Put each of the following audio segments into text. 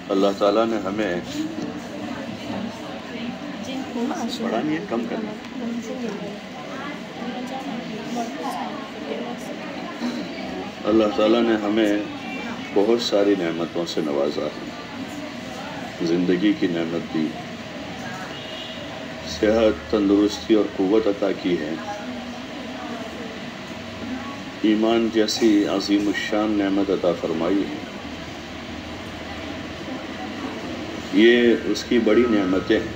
اللہ تعالیٰ نے ہمیں بڑا نہیں ہے، کم کرنا. اللہ تعالیٰ نے ہمیں بہت ساری نعمتوں سے نوازا ہے. زندگی کی نعمت دی، صحت، تندرستی اور قوت عطا کی ہے. ایمان جیسی عظیم الشان نعمت عطا فرمائی ہے. یہ اس کی بڑی نعمتیں ہیں.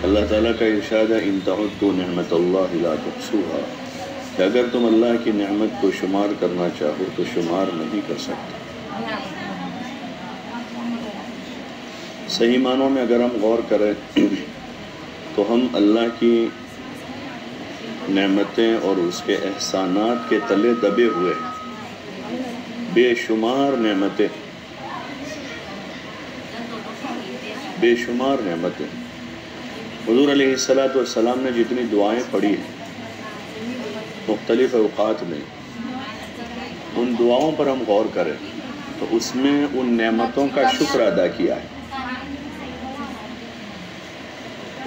اللہ تعالیٰ کا ارشاد ہے ان تعدوا نعمت اللہ لا تحصوها، کہ اگر تم اللہ کی نعمت کو شمار کرنا چاہو تو شمار نہیں کر سکتے. صحیح معنوں میں اگر ہم غور کریں تو ہم اللہ کی نعمتیں اور اس کے احسانات کے تلے دبے ہوئے ہیں. بے شمار نعمتیں، بے شمار نعمتیں. حضور علیہ السلام نے جتنی دعائیں پڑھی ہیں مختلف اوقات میں، ان دعاؤں پر ہم غور کریں تو اس میں ان نعمتوں کا شکر ادا کیا ہے.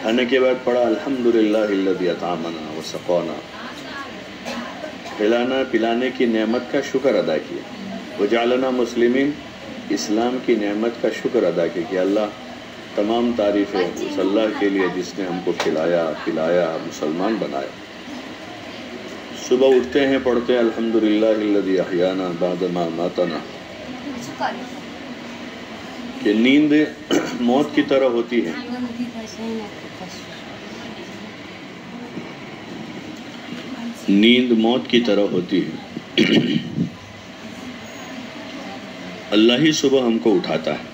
کھانے کے بعد پڑھا الحمدللہ الذی اطعمنا وسقانا، کھلانا پلانے کی نعمت کا شکر ادا کیا. وجعلنا مسلمین، اسلام کی نعمت کا شکر ادا کیا کہ اللہ تمام تعریفیں اس اللہ کے لیے جس نے ہم کو کھلایا پلایا مسلمان بنایا. صبح اٹھتے ہیں پڑھتے ہیں الحمدللہ الذی احیانا بعد ما اماتنا، کہ نیند موت کی طرح ہوتی ہے. نیند موت کی طرح ہوتی ہے. اللہ ہی صبح ہم کو اٹھاتا ہے،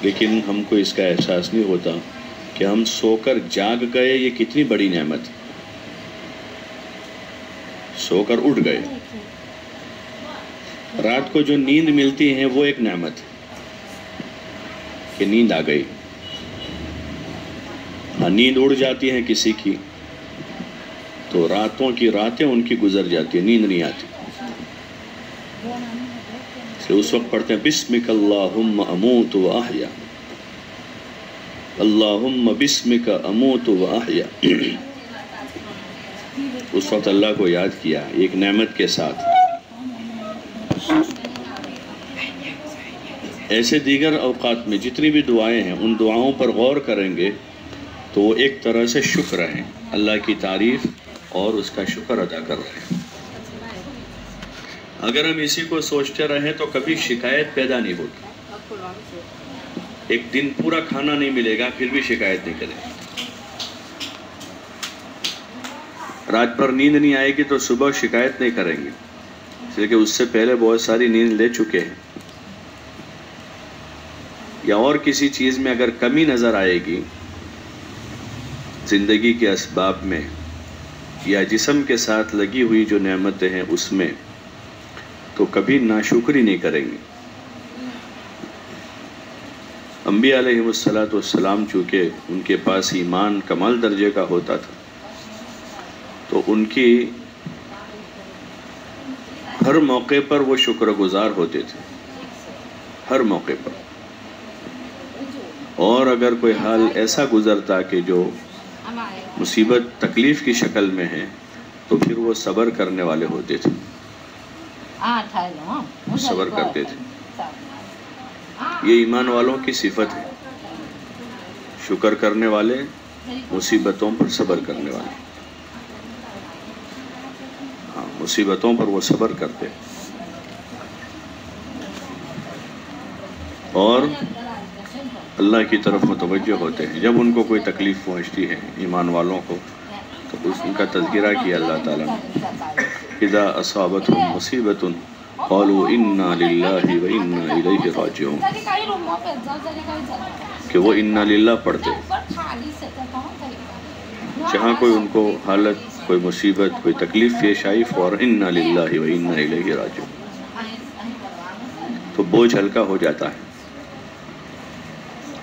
لیکن ہم کو اس کا احساس نہیں ہوتا کہ ہم سو کر جاگ گئے. یہ کتنی بڑی نعمت. سو کر اٹھ گئے. رات کو جو نیند ملتی ہے وہ ایک نعمت کہ نیند آ گئی. ہاں، نیند اڑ جاتی ہے کسی کی تو راتوں کی راتیں ان کی گزر جاتی ہیں، نیند نہیں آتی. اس وقت پڑھتے ہیں بسمک اللہم اموت و احیا، اللہم بسمک اموت و احیا. اس وقت اللہ کو یاد کیا ایک نعمت کے ساتھ. ایسے دیگر اوقات میں جتنی بھی دعائیں ہیں ان دعاؤں پر غور کریں گے تو وہ ایک طرح سے شکر ہیں، اللہ کی تعریف اور اس کا شکر ادا کر رہے ہیں. اگر ہم اسی کو سوچتے رہیں تو کبھی شکایت پیدا نہیں ہوتی. ایک دن پورا کھانا نہیں ملے گا پھر بھی شکایت نہیں کریں. رات پر نیند نہیں آئے گی تو صبح شکایت نہیں کریں گے، اس لیے کہ اس سے پہلے بہت ساری نیند لے چکے ہیں. یا اور کسی چیز میں اگر کمی نظر آئے گی زندگی کے اسباب میں یا جسم کے ساتھ لگی ہوئی جو نعمتیں ہیں اس میں، تو کبھی ناشکری نہیں کریں گے. انبیاء علیہ السلام چونکہ ان کے پاس ایمان کمال درجے کا ہوتا تھا تو ان کی ہر موقع پر وہ شکر گزار ہوتے تھے، ہر موقع پر. اور اگر کوئی حال ایسا گزرتا کہ جو مصیبت تکلیف کی شکل میں ہے تو پھر وہ صبر کرنے والے ہوتے تھے، صبر کرتے تھے. یہ ایمان والوں کی صفت ہے، شکر کرنے والے، مصیبتوں پر صبر کرنے والے. ہاں، مصیبتوں پر وہ صبر کرتے اور اللہ کی طرف متوجہ ہوتے ہیں. جب ان کو کوئی تکلیف پہنچتی ہے ایمان والوں کو تو ان کا تذکرہ کیا اللہ تعالیٰ نے. اذا اصابتهم مصیبت قالوا انا للہ و انا الیہ راجعون، کہ وہ انا للہ پڑھتے. جہاں کوئی ان کو حالت، کوئی مصیبت، کوئی تکلیف پیش آئی فوراً انا للہ و انا الیہ راجعون، تو بوجھ ہلکا ہو جاتا ہے.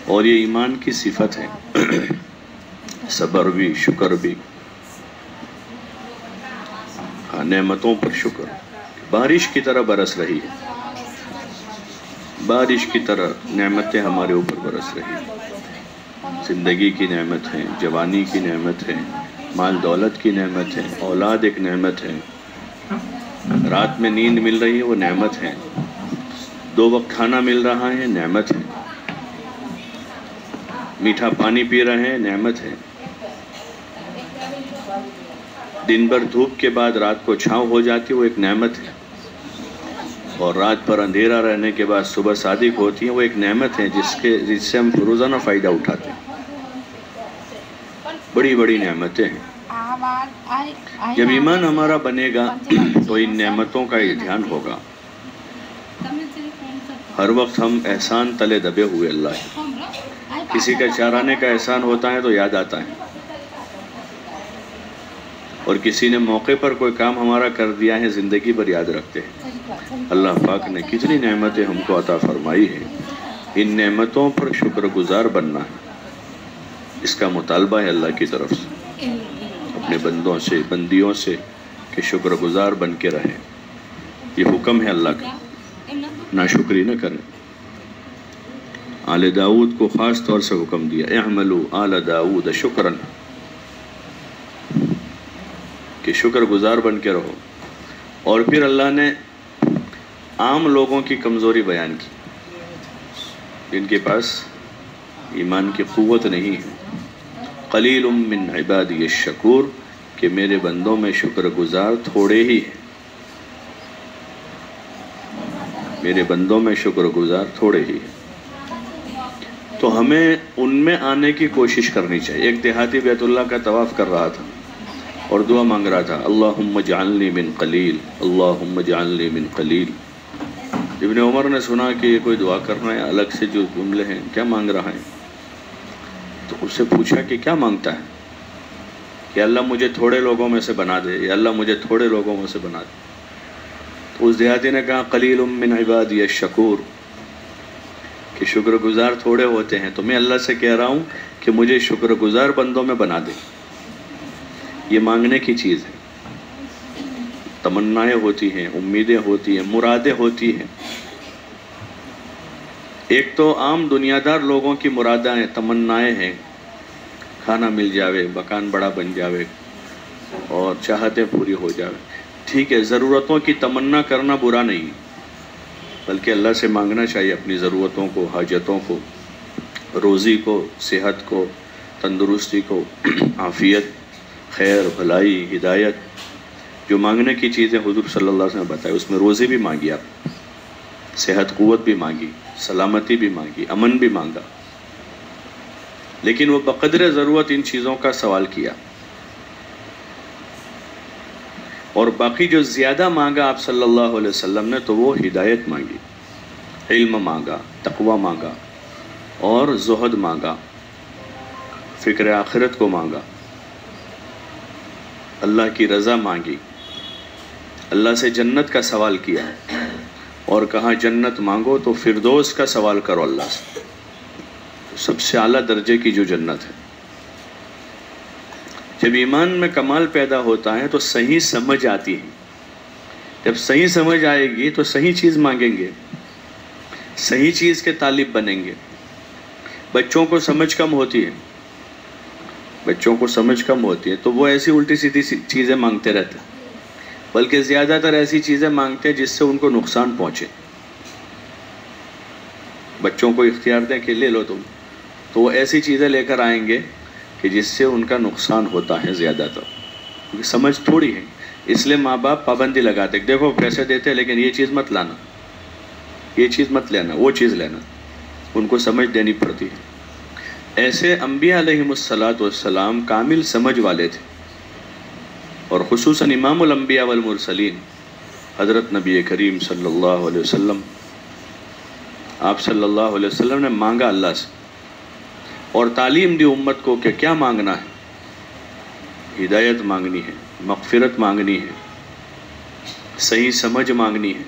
اور یہ ایمان کی صفت ہے، صبر بھی، شکر بھی. نعمتوں پر شکر. بارش کی طرح برس رہی ہے، بارش کی طرح نعمتیں ہمارے اوپر برس رہی ہیں۔ زندگی کی نعمت ہے، جوانی کی نعمت ہے، مال دولت کی نعمت ہے، اولاد ایک نعمت ہے، رات میں نیند مل رہی ہے وہ نعمت ہے، 2 وقت کھانا مل رہا ہے نعمت ہے، میٹھا پانی پی رہے ہیں نعمت ہے، دن بھر دھوپ کے بعد رات کو چھاؤں ہو جاتی ہے وہ ایک نعمت ہے، اور رات پر اندھیرا رہنے کے بعد صبح صادق ہوتی ہے وہ ایک نعمت ہے جس سے ہم روزانہ فائدہ اٹھاتے ہیں۔ بڑی بڑی نعمتیں ہیں۔ جب ایمان ہمارا بنے گا تو ان نعمتوں کا دھیان ہوگا، ہر وقت ہم احسان تلے دبے ہوئے اللہ ہے، کسی کا چارانے کا احسان ہوتا ہے تو یاد آتا ہے، اور کسی نے موقع پر کوئی کام ہمارا کر دیا ہے زندگی پر یاد رکھتے ہیں۔ اللہ پاک نے کتنی نعمتیں ہم کو عطا فرمائی ہیں، ان نعمتوں پر شکر گزار بننا ہے، اس کا مطالبہ ہے اللہ کی طرف سے، اپنے بندوں سے بندیوں سے کہ شکر گزار بن کے رہیں، یہ حکم ہے اللہ کا، ناشکری نہ کریں۔ آل داؤد کو خاص طور سے حکم دیا، اعملوا آل داؤد شکرا، کہ شکر گزار بن کے رہو۔ اور پھر اللہ نے عام لوگوں کی کمزوری بیان کی، جن کے پاس ایمان کی قوت نہیں ہے، قلیل من عبادی الشکور، کہ میرے بندوں میں شکر گزار تھوڑے ہی ہیں، میرے بندوں میں شکر گزار تھوڑے ہی ہیں، تو ہمیں ان میں آنے کی کوشش کرنی چاہیے۔ ایک دیہاتی بیت اللہ کا طواف کر رہا تھا اور دعا مانگ رہا تھا، اللہم اجعلنی من قلیل، اللہم اجعلنی من قلیل۔ ابن عمر نے سنا کہ یہ کوئی دعا کرنا ہے، الگ سے جو جملے ہیں، کیا مانگ رہا ہے؟ تو اس سے پوچھا کہ کیا مانگتا ہے؟ کہ اللہ مجھے تھوڑے لوگوں میں سے بنا دے، یا اللہ مجھے تھوڑے لوگوں میں سے بنا دے۔ تو اس دیہاتی نے کہا، قلیل من عبادی الشکور، کہ شکر گزار تھوڑے ہوتے ہیں، تو میں اللہ سے کہہ رہا ہوں کہ مجھے شکر گزار بندوں میں بنا دے۔ یہ مانگنے کی چیز ہے، تمنائیں ہوتی ہیں، امیدیں ہوتی ہیں، مرادیں ہوتی ہیں۔ ایک تو عام دنیا دار لوگوں کی مرادیں تمنائیں ہیں، کھانا مل جاوے، مکان بڑا بن جاوے اور چاہتیں پوری ہو جاوے، ٹھیک ہے، ضرورتوں کی تمنا کرنا برا نہیں، بلکہ اللہ سے مانگنا چاہیے اپنی ضرورتوں کو، حاجتوں کو، روزی کو، صحت کو، تندرستی کو، عافیت، خیر، بھلائی، ہدایت، جو مانگنے کی چیزیں حضور صلی اللہ علیہ وسلم بتائے، اس میں روزی بھی مانگی آپ، صحت قوت بھی مانگی، سلامتی بھی مانگی، امن بھی مانگا، لیکن وہ بقدر ضرورت ان چیزوں کا سوال کیا، اور باقی جو زیادہ مانگا آپ صلی اللہ علیہ وسلم نے تو وہ ہدایت مانگی، علم مانگا، تقوی مانگا، اور زہد مانگا، فکر آخرت کو مانگا، اللہ کی رضا مانگی، اللہ سے جنت کا سوال کیا، اور کہا جنت مانگو تو فردوس کا سوال کرو اللہ سے، سب سے اعلیٰ درجے کی جو جنت ہے۔ جب ایمان میں کمال پیدا ہوتا ہے تو صحیح سمجھ آتی ہے، جب صحیح سمجھ آئے گی تو صحیح چیز مانگیں گے، صحیح چیز کے طالب بنیں گے۔ بچوں کو سمجھ کم ہوتی ہے، بچوں کو سمجھ کم ہوتی ہے تو وہ ایسی الٹی سیدھی چیزیں مانگتے رہتے ہیں، بلکہ زیادہ تر ایسی چیزیں مانگتے ہیں جس سے ان کو نقصان پہنچے۔ بچوں کو اختیار دیں کہ لے لو تم، تو وہ ایسی چیزیں لے کر آئیں گے کہ جس سے ان کا نقصان ہوتا ہے زیادہ تر، کیونکہ سمجھ تھوڑی ہے، اس لیے ماں باپ پابندی لگاتے کہ دیکھو پیسے دیتے لیکن یہ چیز مت لانا، یہ چیز مت لینا، وہ چیز لینا، ان کو سمجھ دینی پڑتی ہے۔ ایسے انبیاء علیہم السلام کامل سمجھ والے تھے، اور خصوصاً امام الانبیاء والمرسلین حضرت نبی کریم صلی اللہ علیہ وسلم، آپ صلی اللہ علیہ وسلم نے مانگا اللہ سے، اور تعلیم دی امت کو کہ کیا مانگنا ہے، ہدایت مانگنی ہے، مغفرت مانگنی ہے، صحیح سمجھ مانگنی ہے،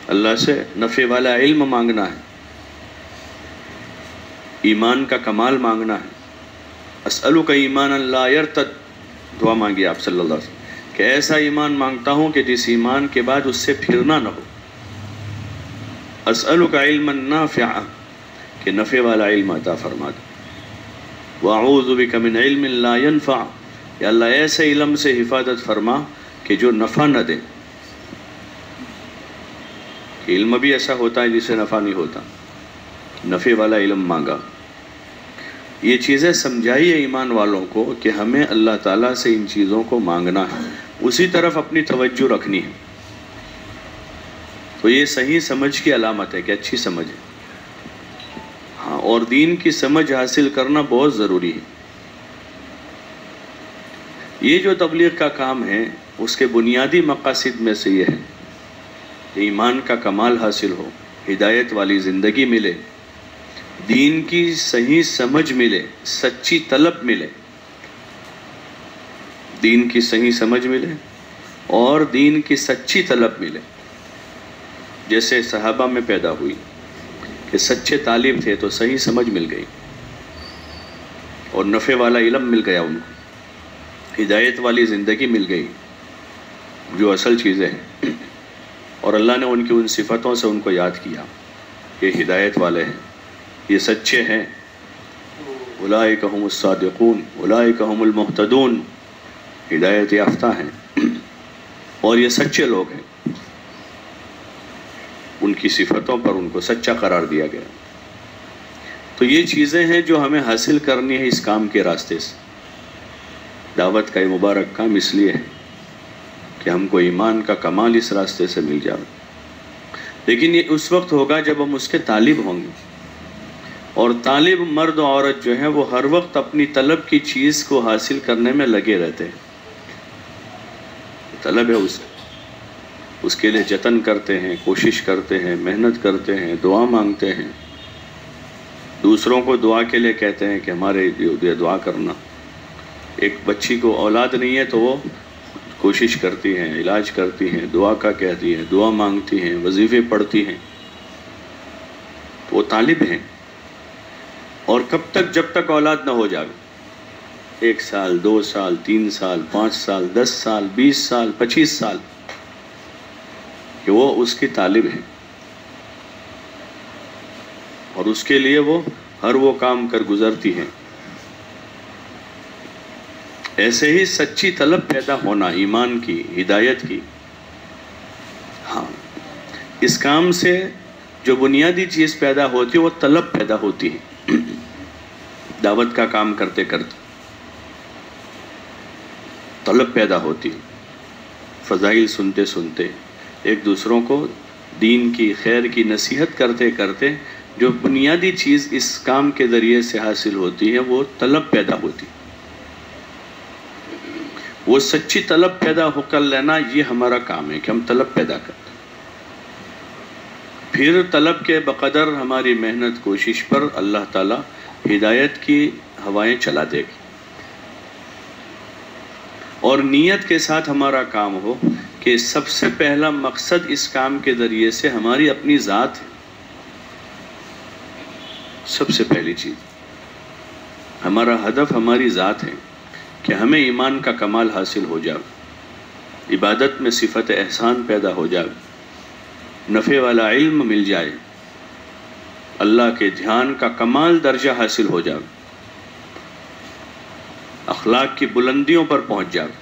اللہ سے نفع والا علم مانگنا ہے، ایمان کا کمال مانگنا ہے۔ اسألک ایمانا لا یرتد، دعا مانگی آپ صلی اللہ علیہ وسلم کہ ایسا ایمان مانگتا ہوں کہ جس ایمان کے بعد اس سے پھرنا نہ ہو. اسألک علما نافعا کہ نفع والا علم عطا فرما دے. واعوذ بک من علم لا ينفع یا اللہ ایسے علم سے حفاظت فرما کہ جو نفع نہ دے. علم بھی ایسا ہوتا ہے جس سے نفع نہیں ہوتا، نفع والا علم مانگا. یہ چیزیں سمجھائی ہے ایمان والوں کو کہ ہمیں اللہ تعالیٰ سے ان چیزوں کو مانگنا ہے، اسی طرف اپنی توجہ رکھنی ہے. تو یہ صحیح سمجھ کی علامت ہے کہ اچھی سمجھ ہے. ہاں، اور دین کی سمجھ حاصل کرنا بہت ضروری ہے. یہ جو تبلیغ کا کام ہے اس کے بنیادی مقاصد میں سے یہ ہے کہ ایمان کا کمال حاصل ہو، ہدایت والی زندگی ملے، دین کی صحیح سمجھ ملے، سچی طلب ملے. دین کی صحیح سمجھ ملے اور دین کی سچی طلب ملے. جیسے صحابہ میں پیدا ہوئی کہ سچے طالب تھے تو صحیح سمجھ مل گئی اور نفع والا علم مل گیا، ان کو ہدایت والی زندگی مل گئی جو اصل چیزیں ہیں. اور اللہ نے ان کی ان صفتوں سے ان کو یاد کیا کہ ہدایت والے ہیں، یہ سچے ہیں. اولئک هم الصادقون اولئک هم المہتدون، ہدایت یافتہ ہیں اور یہ سچے لوگ ہیں. ان کی صفتوں پر ان کو سچا قرار دیا گیا. تو یہ چیزیں ہیں جو ہمیں حاصل کرنی ہے اس کام کے راستے سے. دعوت کا یہ مبارک کام اس لیے ہے کہ ہم کو ایمان کا کمال اس راستے سے مل جائے. لیکن یہ اس وقت ہوگا جب ہم اس کے طالب ہوں گے. اور طالب مرد و عورت جو ہیں وہ ہر وقت اپنی طلب کی چیز کو حاصل کرنے میں لگے رہتے ہیں. طلب ہے اس کے لیے جتن کرتے ہیں، کوشش کرتے ہیں، محنت کرتے ہیں، دعا مانگتے ہیں. دوسروں کو دعا کے لیے کہتے ہیں کہ ہمارے لیے دعا کرنا. ایک بچی کو اولاد نہیں ہے تو وہ کوشش کرتی ہیں، علاج کرتی ہیں، دعا کا کہتی ہیں، دعا مانگتی ہیں، وظیفے پڑھتی ہیں. تو وہ طالب ہیں. اور کب تک؟ جب تک اولاد نہ ہو جائے. 1 سال 2 سال 3 سال 5 سال 10 سال 20 سال 25 سال کہ وہ اس کی طالب ہیں اور اس کے لیے وہ ہر وہ کام کر گزرتی ہیں. ایسے ہی سچی طلب پیدا ہونا ایمان کی، ہدایت کی. ہاں، اس کام سے جو بنیادی چیز پیدا ہوتی ہے وہ طلب پیدا ہوتی ہے. دعوت کا کام کرتے کرتے طلب پیدا ہوتی ہے. فضائل سنتے سنتے، ایک دوسروں کو دین کی، خیر کی نصیحت کرتے کرتے جو بنیادی چیز اس کام کے ذریعے سے حاصل ہوتی ہے وہ طلب پیدا ہوتی. وہ سچی طلب پیدا ہو کر لینا، یہ ہمارا کام ہے کہ ہم طلب پیدا کریں. پھر طلب کے بقدر ہماری محنت کوشش پر اللہ تعالیٰ ہدایت کی ہوائیں چلا دے گی. اور نیت کے ساتھ ہمارا کام ہو کہ سب سے پہلا مقصد اس کام کے ذریعے سے ہماری اپنی ذات ہے. سب سے پہلی چیز ہمارا ہدف ہماری ذات ہے کہ ہمیں ایمان کا کمال حاصل ہو جائے، عبادت میں صفت احسان پیدا ہو جائے، نفع والا علم مل جائے، اللہ کے دھیان کا کمال درجہ حاصل ہو جائے، اخلاق کی بلندیوں پر پہنچ جائے،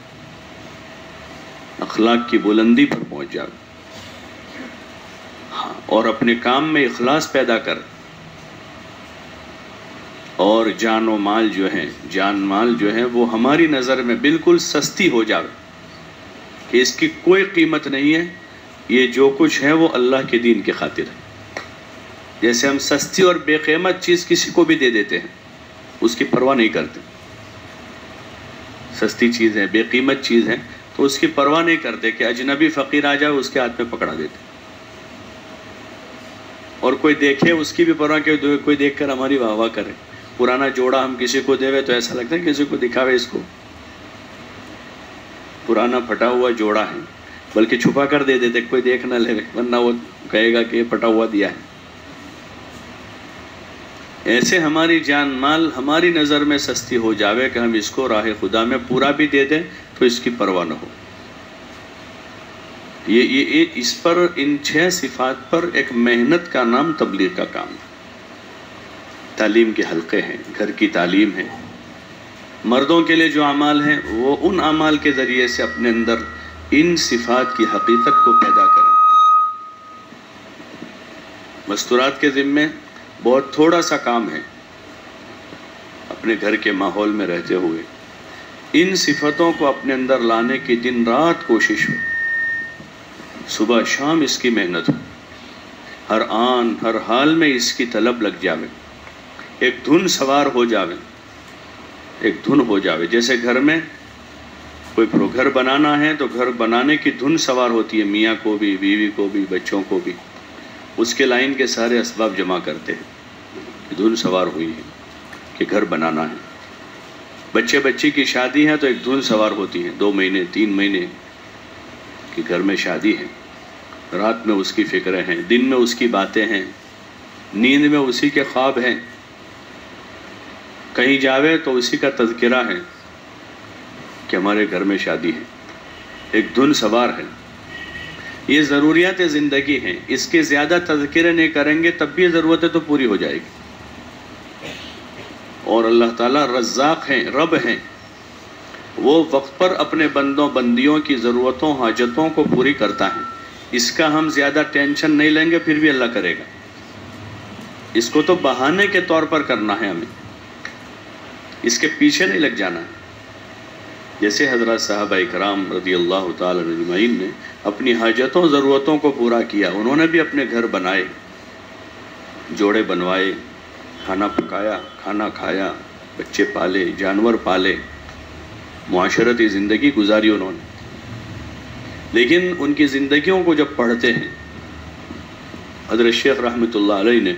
اخلاق کی بلندی پر پہنچ جائے. ہاں، اور اپنے کام میں اخلاص پیدا کر. اور جان و مال جو ہے وہ ہماری نظر میں بالکل سستی ہو جائے کہ اس کی کوئی قیمت نہیں ہے. یہ جو کچھ ہے وہ اللہ کے دین کی خاطر ہے. جیسے ہم سستی اور بے قیمت چیز کسی کو بھی دے دیتے ہیں، اس کی پرواہ نہیں کرتے. سستی چیز ہے، بے قیمت چیز ہے تو اس کی پرواہ نہیں کرتے کہ اجنبی فقیر آ جائے اس کے ہاتھ میں پکڑا دیتے. اور کوئی دیکھے اس کی بھی پرواہ کہ کوئی دیکھ کر ہماری واہ واہ کرے. پرانا جوڑا ہم کسی کو دے تو ایسا لگتا ہے کسی کو دکھاوے اس کو. پرانا پھٹا ہوا جوڑا ہے بلکہ چھپا کر دے دیتے کوئی دیکھ نہ لے، ورنہ وہ کہے گا کہ یہ پھٹا ہوا دیا ہے. ایسے ہماری جان مال ہماری نظر میں سستی ہو جاوے کہ ہم اس کو راہ خدا میں پورا بھی دے دیں تو اس کی پرواہ نہ ہو. اس پر، ان 6 صفات پر ایک محنت کا نام تبلیغ کا کام ہے۔ تعلیم کے حلقے ہیں، گھر کی تعلیم ہے۔ مردوں کے لیے جو اعمال ہیں وہ ان اعمال کے ذریعے سے اپنے اندر ان صفات کی حقیقت کو پیدا کریں۔ مستورات کے ذمے بہت تھوڑا سا کام ہے، اپنے گھر کے ماحول میں رہتے ہوئے ان صفتوں کو اپنے اندر لانے کی دن رات کوشش ہو، صبح شام اس کی محنت ہو، ہر آن ہر حال میں اس کی طلب لگ جاوے، ایک دھن سوار ہو جاوے، ایک دھن ہو جاوے۔ جیسے گھر میں کوئی گھر بنانا ہے تو گھر بنانے کی دھن سوار ہوتی ہے، میاں کو بھی، بیوی کو بھی، بچوں کو بھی، اس کے لائن کے سارے اسباب جمع کرتے ہیں، دھن سوار ہوئی ہے کہ گھر بنانا ہے۔ بچے بچی کی شادی ہے تو ایک دھن سوار ہوتی ہے، 2 مہینے 3 مہینے کہ گھر میں شادی ہے، رات میں اس کی فکریں ہیں، دن میں اس کی باتیں ہیں، نیند میں اسی کے خواب ہیں، کہیں جاوے تو اسی کا تذکرہ ہے کہ ہمارے گھر میں شادی ہے، ایک دھن سوار ہے۔ یہ ضروریات زندگی ہیں، اس کے زیادہ تذکرے نہیں کریں گے تب بھی ضرورتیں تو پوری ہو جائے گی۔ اور اللہ تعالیٰ رزاق ہیں، رب ہیں، وہ وقت پر اپنے بندوں بندیوں کی ضرورتوں حاجتوں کو پوری کرتا ہے۔ اس کا ہم زیادہ ٹینشن نہیں لیں گے، پھر بھی اللہ کرے گا۔ اس کو تو بہانے کے طور پر کرنا ہے، ہمیں اس کے پیچھے نہیں لگ جانا ہے۔ جیسے حضرات صحابہ اکرام رضی اللہ تعالی عنہم اجمعین نے اپنی حاجتوں ضرورتوں کو پورا کیا، انہوں نے بھی اپنے گھر بنائے، جوڑے بنوائے، کھانا پکایا، کھانا کھایا، بچے پالے، جانور پالے، معاشرتی زندگی گزاری انہوں نے۔ لیکن ان کی زندگیوں کو جب پڑھتے ہیں، حضرت شیخ رحمۃ اللہ علیہ نے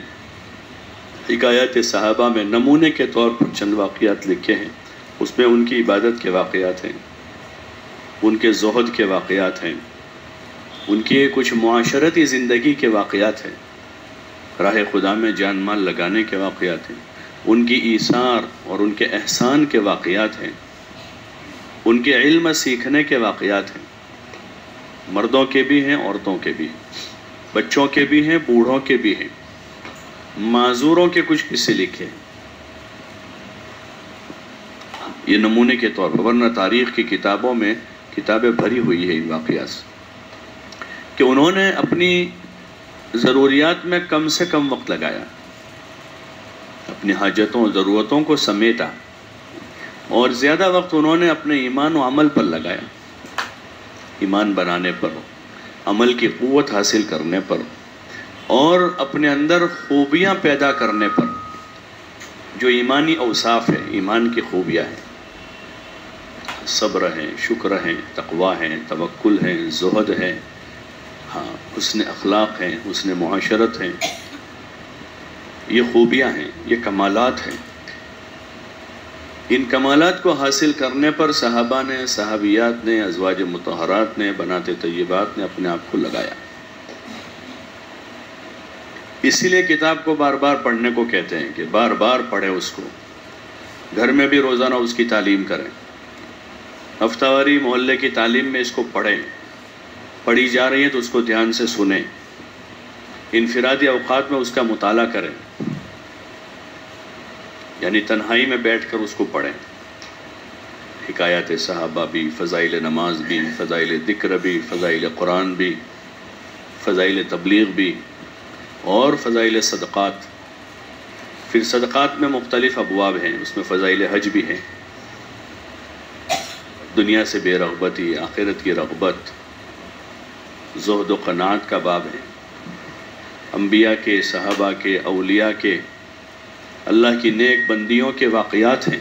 حکایات صحابہ میں نمونے کے طور پر چند واقعات لکھے ہیں۔ اس میں ان کی عبادت کے واقعات ہیں، ان کے زہد کے واقعات ہیں، ان کی کچھ معاشرتی زندگی کے واقعات ہیں، راہ خدا میں جان مال لگانے کے واقعات ہیں، ان کی ایثار اور ان کے احسان کے واقعات ہیں، ان کے علم سیکھنے کے واقعات ہیں، مردوں کے بھی ہیں، عورتوں کے بھی ہیں، بچوں کے بھی ہیں، بوڑھوں کے بھی ہیں، معذوروں کے کچھ قصے لکھے ہیں۔ یہ نمونے کے طور پر، ورنہ تاریخ کی کتابوں میں کتابیں بھری ہوئی ہے ان واقعات سے، کہ انہوں نے اپنی ضروریات میں کم سے کم وقت لگایا، اپنی حاجتوں ضرورتوں کو سمیٹا، اور زیادہ وقت انہوں نے اپنے ایمان و عمل پر لگایا، ایمان بنانے پر، عمل کی قوت حاصل کرنے پر، اور اپنے اندر خوبیاں پیدا کرنے پر، جو ایمانی اوصاف ہے، ایمان کی خوبیاں ہیں، صبر ہیں، شکر ہیں، تقوی ہیں، توکل ہیں، زہد ہیں، حسن اخلاق ہیں، حسن معاشرت ہیں، یہ خوبیاں ہیں، یہ کمالات ہیں۔ ان کمالات کو حاصل کرنے پر صحابہ نے، صحابیات نے، ازواج مطہرات نے، بنات طیبات نے اپنے آپ کو لگایا۔ اسی لیے کتاب کو بار بار پڑھنے کو کہتے ہیں کہ بار بار پڑھیں اس کو، گھر میں بھی روزانہ اس کی تعلیم کریں، ہفتہ واری محلے کی تعلیم میں اس کو پڑھیں، پڑھی جا رہی ہے تو اس کو دھیان سے سنیں، انفرادی اوقات میں اس کا مطالعہ کریں، یعنی تنہائی میں بیٹھ کر اس کو پڑھیں۔ حکایات صحابہ بھی، فضائل نماز بھی، فضائل ذکر بھی، فضائل قرآن بھی، فضائل تبلیغ بھی، اور فضائل صدقات۔ پھر صدقات میں مختلف ابواب ہیں، اس میں فضائل حج بھی ہیں، دنیا سے بے رغبتی، آخرت کی رغبت، زہد و قناعت کا باب ہے، انبیاء کے، صحابہ کے، اولیاء کے، اللہ کی نیک بندیوں کے واقعات ہیں۔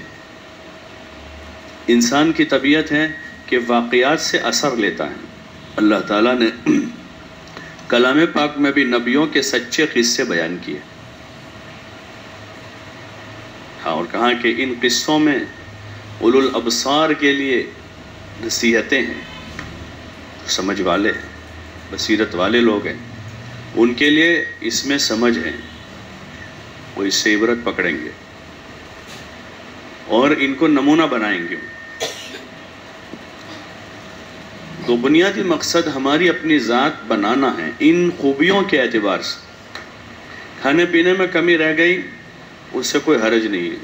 انسان کی طبیعت ہے کہ واقعات سے اثر لیتا ہے۔ اللہ تعالیٰ نے کلام پاک میں بھی نبیوں کے سچے قصے بیان کیے، اور کہا کہ ان قصوں میں اولو الابصار کے لیے نصیحتیں ہیں، سمجھ والے ہیں، بصیرت والے لوگ ہیں، ان کے لیے اس میں سمجھ ہے، وہ اس سے عبرت پکڑیں گے اور ان کو نمونہ بنائیں گے۔ تو بنیادی مقصد ہماری اپنی ذات بنانا ہے ان خوبیوں کے اعتبار سے. کھانے پینے میں کمی رہ گئی اس سے کوئی حرج نہیں ہے.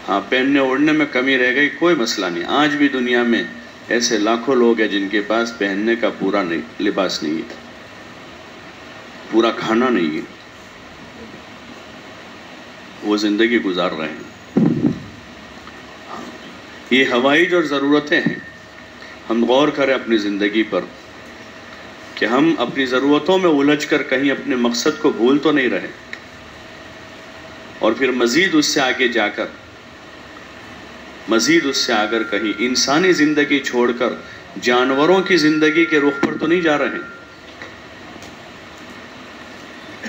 ہاں پہننے اوڑھنے میں کمی رہ گئی کوئی مسئلہ نہیں. آج بھی دنیا میں ایسے لاکھوں لوگ ہیں جن کے پاس پہننے کا پورا لباس نہیں ہے, پورا کھانا نہیں ہے, وہ زندگی گزار رہے ہیں. یہ حوائج اور ضرورتیں ہیں. ہم غور کریں اپنی زندگی پر کہ ہم اپنی ضرورتوں میں الجھ کر کہیں اپنے مقصد کو بھول تو نہیں رہے, اور پھر مزید اس سے آگے جا کر کہیں انسانی زندگی چھوڑ کر جانوروں کی زندگی کے رخ پر تو نہیں جا رہے ہیں,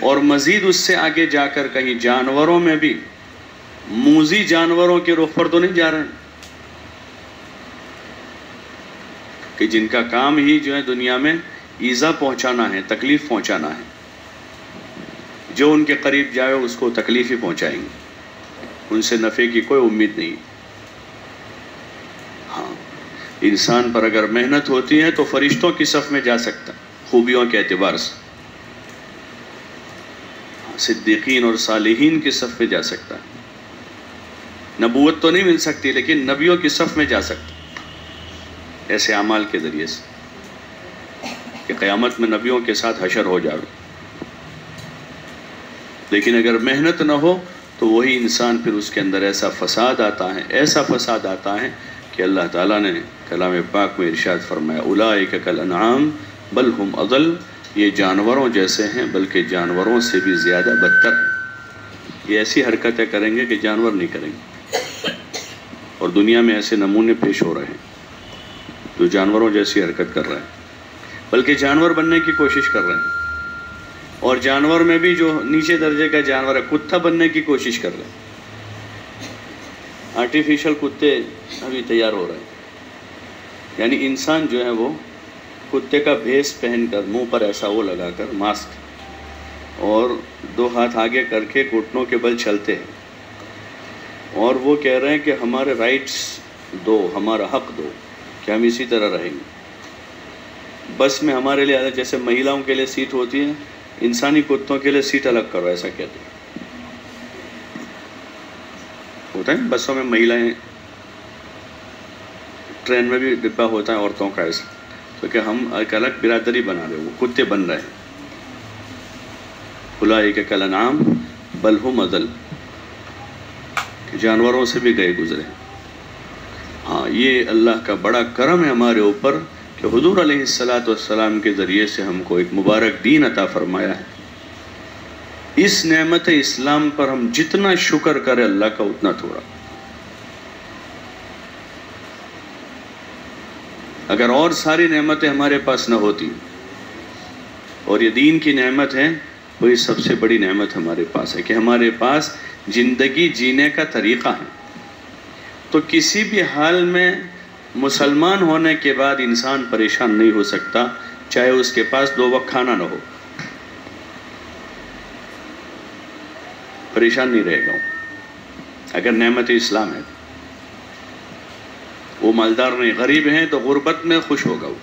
اور مزید اس سے آگے جا کر کہیں جانوروں میں بھی موذی جانوروں کے رخ پر تو نہیں جا رہے ہیں کہ جن کا کام ہی جو ہے دنیا میں ایذا پہنچانا ہے, تکلیف پہنچانا ہے. جو ان کے قریب جائے اس کو تکلیف ہی پہنچائیں گے, ان سے نفع کی کوئی امید نہیں. ہاں انسان پر اگر محنت ہوتی ہے تو فرشتوں کی صف میں جا سکتا خوبیوں کے اعتبار سے, صدیقین اور صالحین کی صف میں جا سکتا ہے. نبوت تو نہیں مل سکتی لیکن نبیوں کی صف میں جا سکتا ایسے اعمال کے ذریعے سے کہ قیامت میں نبیوں کے ساتھ حشر ہو جائے. لیکن اگر محنت نہ ہو تو وہی انسان پھر اس کے اندر ایسا فساد آتا ہے کہ اللہ تعالیٰ نے کلام پاک میں ارشاد فرمایا اولئک کالانعام بل ہم اضل, یہ جانوروں جیسے ہیں بلکہ جانوروں سے بھی زیادہ بدتر ہیں. یہ ایسی حرکتیں کریں گے کہ جانور نہیں کریں گے, اور دنیا میں ایسے نمونے پیش ہو رہے ہیں جو جانوروں جیسی حرکت کر رہے ہیں, بلکہ جانور بننے کی کوشش کر رہے ہیں. اور جانور میں بھی جو نیچے درجے کا جانور ہے کتا بننے کی کوشش کر رہے ہیں. آرٹیفیشل کتے ابھی تیار ہو رہے ہیں, یعنی انسان جو ہے وہ کتے کا بھیس پہن کر منہ پر ایسا وہ لگا کر ماسک اور 2 ہاتھ آگے کر کے گھٹنوں کے بل چلتے ہیں, اور وہ کہہ رہے ہیں کہ ہمارے رائٹس دو, ہمارا حق دو, کہ ہم اسی طرح رہیں گے. بس میں ہمارے لیے جیسے مہیلاؤں کے لیے سیٹ ہوتی ہے, انسانی کتوں کے لیے سیٹ الگ کرو, ایسا کہتے ہیں. ہوتا ہے بسوں میں مہیلائیں, ٹرین میں بھی ڈبہ ہوتا ہے عورتوں کا ایسا, تو کہ ہم ایک الگ برادری بنا رہے, وہ کتے بن رہے ہیں. اولئک کالانعام بل ہم اضل, جانوروں سے بھی گئے گزرے. ہاں یہ اللہ کا بڑا کرم ہے ہمارے اوپر کہ حضور علیہ السلام کے ذریعے سے ہم کو ایک مبارک دین عطا فرمایا ہے. اس نعمت اسلام پر ہم جتنا شکر کریں اللہ کا اتنا تھوڑا. اگر اور ساری نعمتیں ہمارے پاس نہ ہوتی اور یہ دین کی نعمت ہے, وہی سب سے بڑی نعمت ہمارے پاس ہے کہ ہمارے پاس زندگی جینے کا طریقہ ہے. تو کسی بھی حال میں مسلمان ہونے کے بعد انسان پریشان نہیں ہو سکتا, چاہے اس کے پاس 2 وقت کھانا نہ ہو, پریشان نہیں رہے گا اگر نعمت اسلام ہے. وہ مالدار نہیں, غریب ہیں تو غربت میں خوش ہوگا وہ,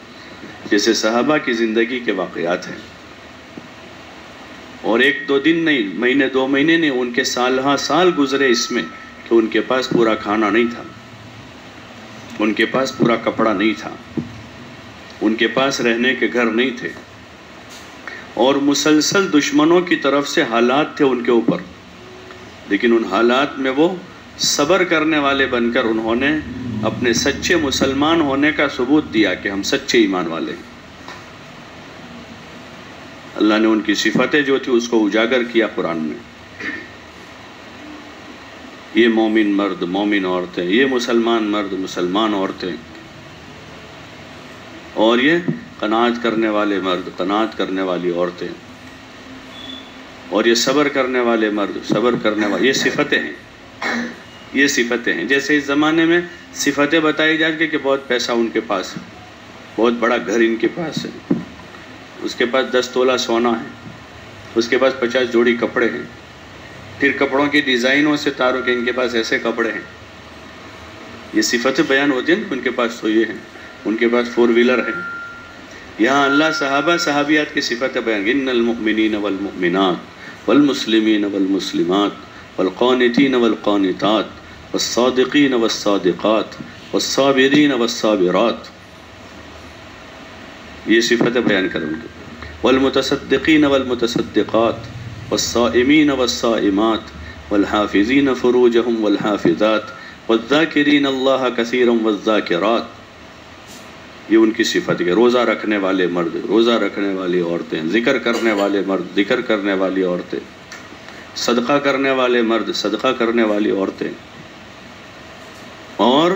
جیسے صحابہ کی زندگی کے واقعات ہیں. اور 1-2 دن نہیں, مہینے 2 مہینے نہیں, ان کے سال گزرے اس میں کہ ان کے پاس پورا کھانا نہیں تھا, ان کے پاس پورا کپڑا نہیں تھا, ان کے پاس رہنے کے گھر نہیں تھے, اور مسلسل دشمنوں کی طرف سے حالات تھے ان کے اوپر. لیکن ان حالات میں وہ صبر کرنے والے بن کر انہوں نے اپنے سچے مسلمان ہونے کا ثبوت دیا کہ ہم سچے ایمان والے ہیں. اللہ نے ان کی صفتیں جو تھی اس کو اجاگر کیا قرآن میں. یہ مومن مرد مومن عورتیں, یہ مسلمان مرد مسلمان عورتیں, اور یہ قناعت کرنے والے مرد قناعت کرنے والی عورتیں, اور یہ صبر کرنے والے مرد صبر کرنے والے. یہ صفتیں ہیں, یہ صفتیں ہیں. جیسے اس زمانے میں صفتیں بتائی جاتی کہ بہت پیسہ ان کے پاس ہے, بہت بڑا گھر ان کے پاس ہے, اس کے پاس 10 تولہ سونا ہے, اس کے پاس 50 جوڑی کپڑے ہیں, پھر کپڑوں کی ڈیزائنوں سے تاروں کہ ان کے پاس ایسے کپڑے ہیں. یہ صفتیں بیان ہوتی ہیں ان کے پاس تو یہ ہیں. ان کے پاس 4 ویلر ہے. یہاں اللہ صحابہ صحابیات کی صفت بیان، ان المؤمنین والمؤمنات والمسلمین والمسلمات والقانتین والقانتات والصادقین والصادقات والصابرین والصابرات، یہ صفت بیان کریں گے. والمتصدقین والمتصدقات والصائمین والصائمات والحافظین فروجہم والحافظات والذاکرین اللہ کثیرا والذاکرات، یہ ان کی صفت ہے. روزہ رکھنے والے مرد، روزہ رکھنے والی عورتیں، ذکر کرنے والے مرد، ذکر کرنے والی عورتیں، صدقہ کرنے والے مرد، صدقہ کرنے والی عورتیں، اور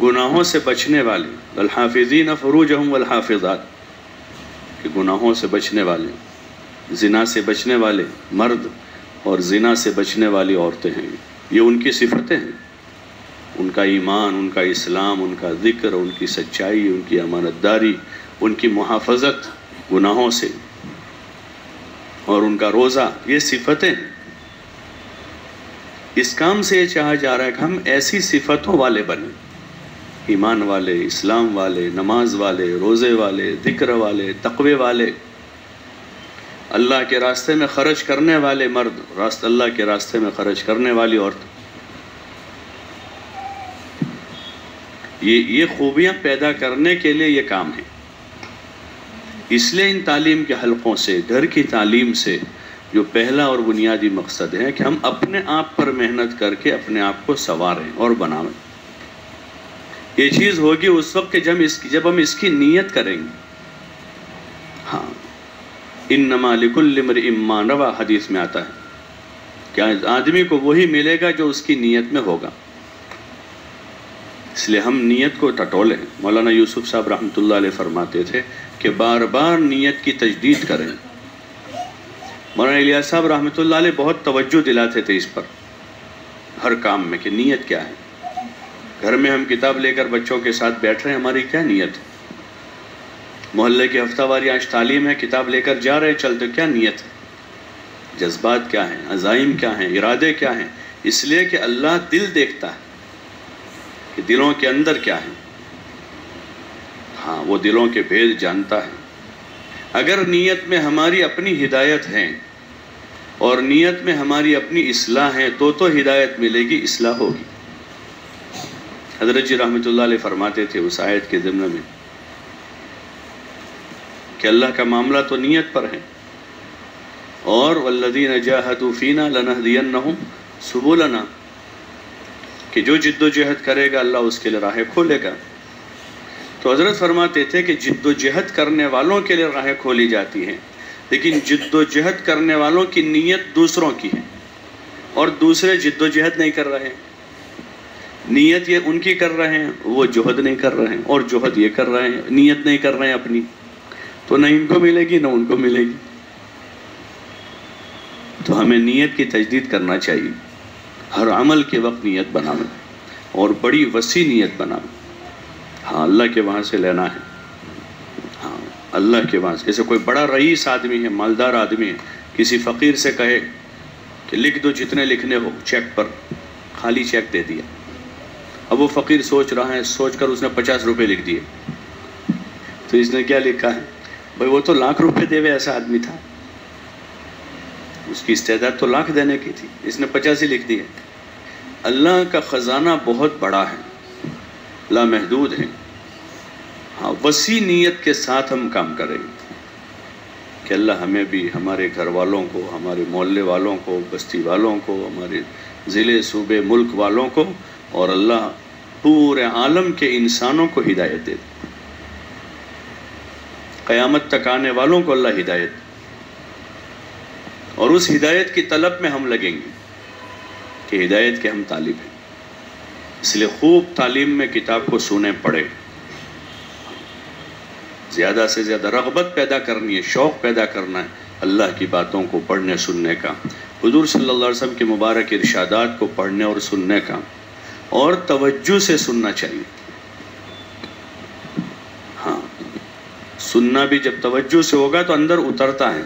گناہوں سے بچنے والے. والحافظین فروجہم والحافظات، کہ گناہوں سے بچنے والے، زنا سے بچنے والے مرد اور زنا سے بچنے والی عورتیں ہیں. یہ ان کی صفتیں ہیں. ان کا ایمان، ان کا اسلام، ان کا ذکر، ان کی سچائی، ان کی امانت داری، ان کی محافظت گناہوں سے، اور ان کا روزہ، یہ صفتیں ہیں. اس کام سے یہ چاہا جا رہا ہے کہ ہم ایسی صفتوں والے بنیں، ایمان والے، اسلام والے، نماز والے، روزے والے، ذکر والے، تقوی والے، اللہ کے راستے میں خرچ کرنے والے مرد، اللہ کے راستے میں خرچ کرنے والی عورت. یہ خوبیاں پیدا کرنے کے لیے یہ کام ہے. اس لیے ان تعلیم کے حلقوں سے، گھر کی تعلیم سے، جو پہلا اور بنیادی مقصد ہے کہ ہم اپنے آپ پر محنت کر کے اپنے آپ کو سنواریں اور بنائیں. یہ چیز ہوگی اس وقت کہ جب ہم اس کی نیت کریں گے. ہاں، انما لکل امرئ ما نوی حدیث میں آتا ہے کہ آدمی کو وہی ملے گا جو اس کی نیت میں ہوگا. اس لیے ہم نیت کو ٹٹولیں. مولانا یوسف صاحب رحمۃ اللہ علیہ فرماتے تھے کہ بار بار نیت کی تجدید کریں. مولانا الیاس صاحب رحمۃ اللہ علیہ بہت توجہ دلاتے تھے اس پر ہر کام میں کہ نیت کیا ہے. گھر میں ہم کتاب لے کر بچوں کے ساتھ بیٹھ رہے ہیں، ہماری کیا نیت ہے؟ محلے کی ہفتہ واری آج تعلیم ہے، کتاب لے کر جا رہے چلتے، کیا نیت ہے؟ جذبات کیا ہیں، عزائم کیا ہیں، ارادے کیا ہیں؟ اس لیے کہ اللہ دل دیکھتا ہے کہ دلوں کے اندر کیا ہے. ہاں، وہ دلوں کے بھید جانتا ہے. اگر نیت میں ہماری اپنی ہدایت ہے اور نیت میں ہماری اپنی اصلاح ہے تو ہدایت ملے گی، اصلاح ہوگی. حضرت جی رحمۃ اللہ علیہ فرماتے تھے اس آیت کے ضمن میں کہ اللہ کا معاملہ تو نیت پر ہے، اور والذین جاہدوا فینا لنہدینہم سبلنا، کہ جو جد و جہد کرے گا اللہ اس کے لیے راہیں کھولے گا. تو حضرت فرماتے تھے کہ جد و جہد کرنے والوں کے لیے راہیں کھولی جاتی ہیں، لیکن جد و جہد کرنے والوں کی نیت دوسروں کی ہے، اور دوسرے جد و جہد نہیں کر رہے ہیں. نیت یہ ان کی کر رہے ہیں، وہ جہد نہیں کر رہے ہیں، اور جہد یہ کر رہے ہیں، نیت نہیں کر رہے ہیں اپنی، تو نہ ان کو ملے گی نہ ان کو ملے گی. تو ہمیں نیت کی تجدید کرنا چاہیے. ہر عمل کے وقت نیت بنانا، اور بڑی وسیع نیت بنانا. ہاں، اللہ کے وہاں سے لینا ہے. ہاں، اللہ کے وہاں سے. جیسے کوئی بڑا رئیس آدمی ہے، مالدار آدمی ہے، کسی فقیر سے کہے کہ لکھ دو جتنے لکھنے ہو چیک پر، خالی چیک دے دیا. اب وہ فقیر سوچ رہا ہے، سوچ کر اس نے 50 روپے لکھ دیے. تو اس نے کیا لکھا ہے؟ بھائی وہ تو لاکھ روپے دے ہوئے ایسا آدمی تھا، اس کی استعداد تو لاکھ دینے کی تھی، اس نے 50 ہی لکھ دیے. اللہ کا خزانہ بہت بڑا ہے، لامحدود ہے. ہاں، وسیع نیت کے ساتھ ہم کام کریں کہ اللہ ہمیں بھی، ہمارے گھر والوں کو، ہمارے محلے والوں کو، بستی والوں کو، ہمارے ضلع صوبے ملک والوں کو، اور اللہ پورے عالم کے انسانوں کو ہدایت دے. قیامت تک آنے والوں کو اللہ ہدایت، اور اس ہدایت کی طلب میں ہم لگیں گے کہ ہدایت کے ہم طالب ہیں. اس لیے خوب تعلیم میں کتاب کو سنیں پڑھیں، زیادہ سے زیادہ رغبت پیدا کرنی ہے، شوق پیدا کرنا ہے اللہ کی باتوں کو پڑھنے سننے کا، حضور صلی اللہ علیہ وسلم کے مبارک ارشادات کو پڑھنے اور سننے کا، اور توجہ سے سننا چاہیے. ہاں، سننا بھی جب توجہ سے ہوگا تو اندر اترتا ہے،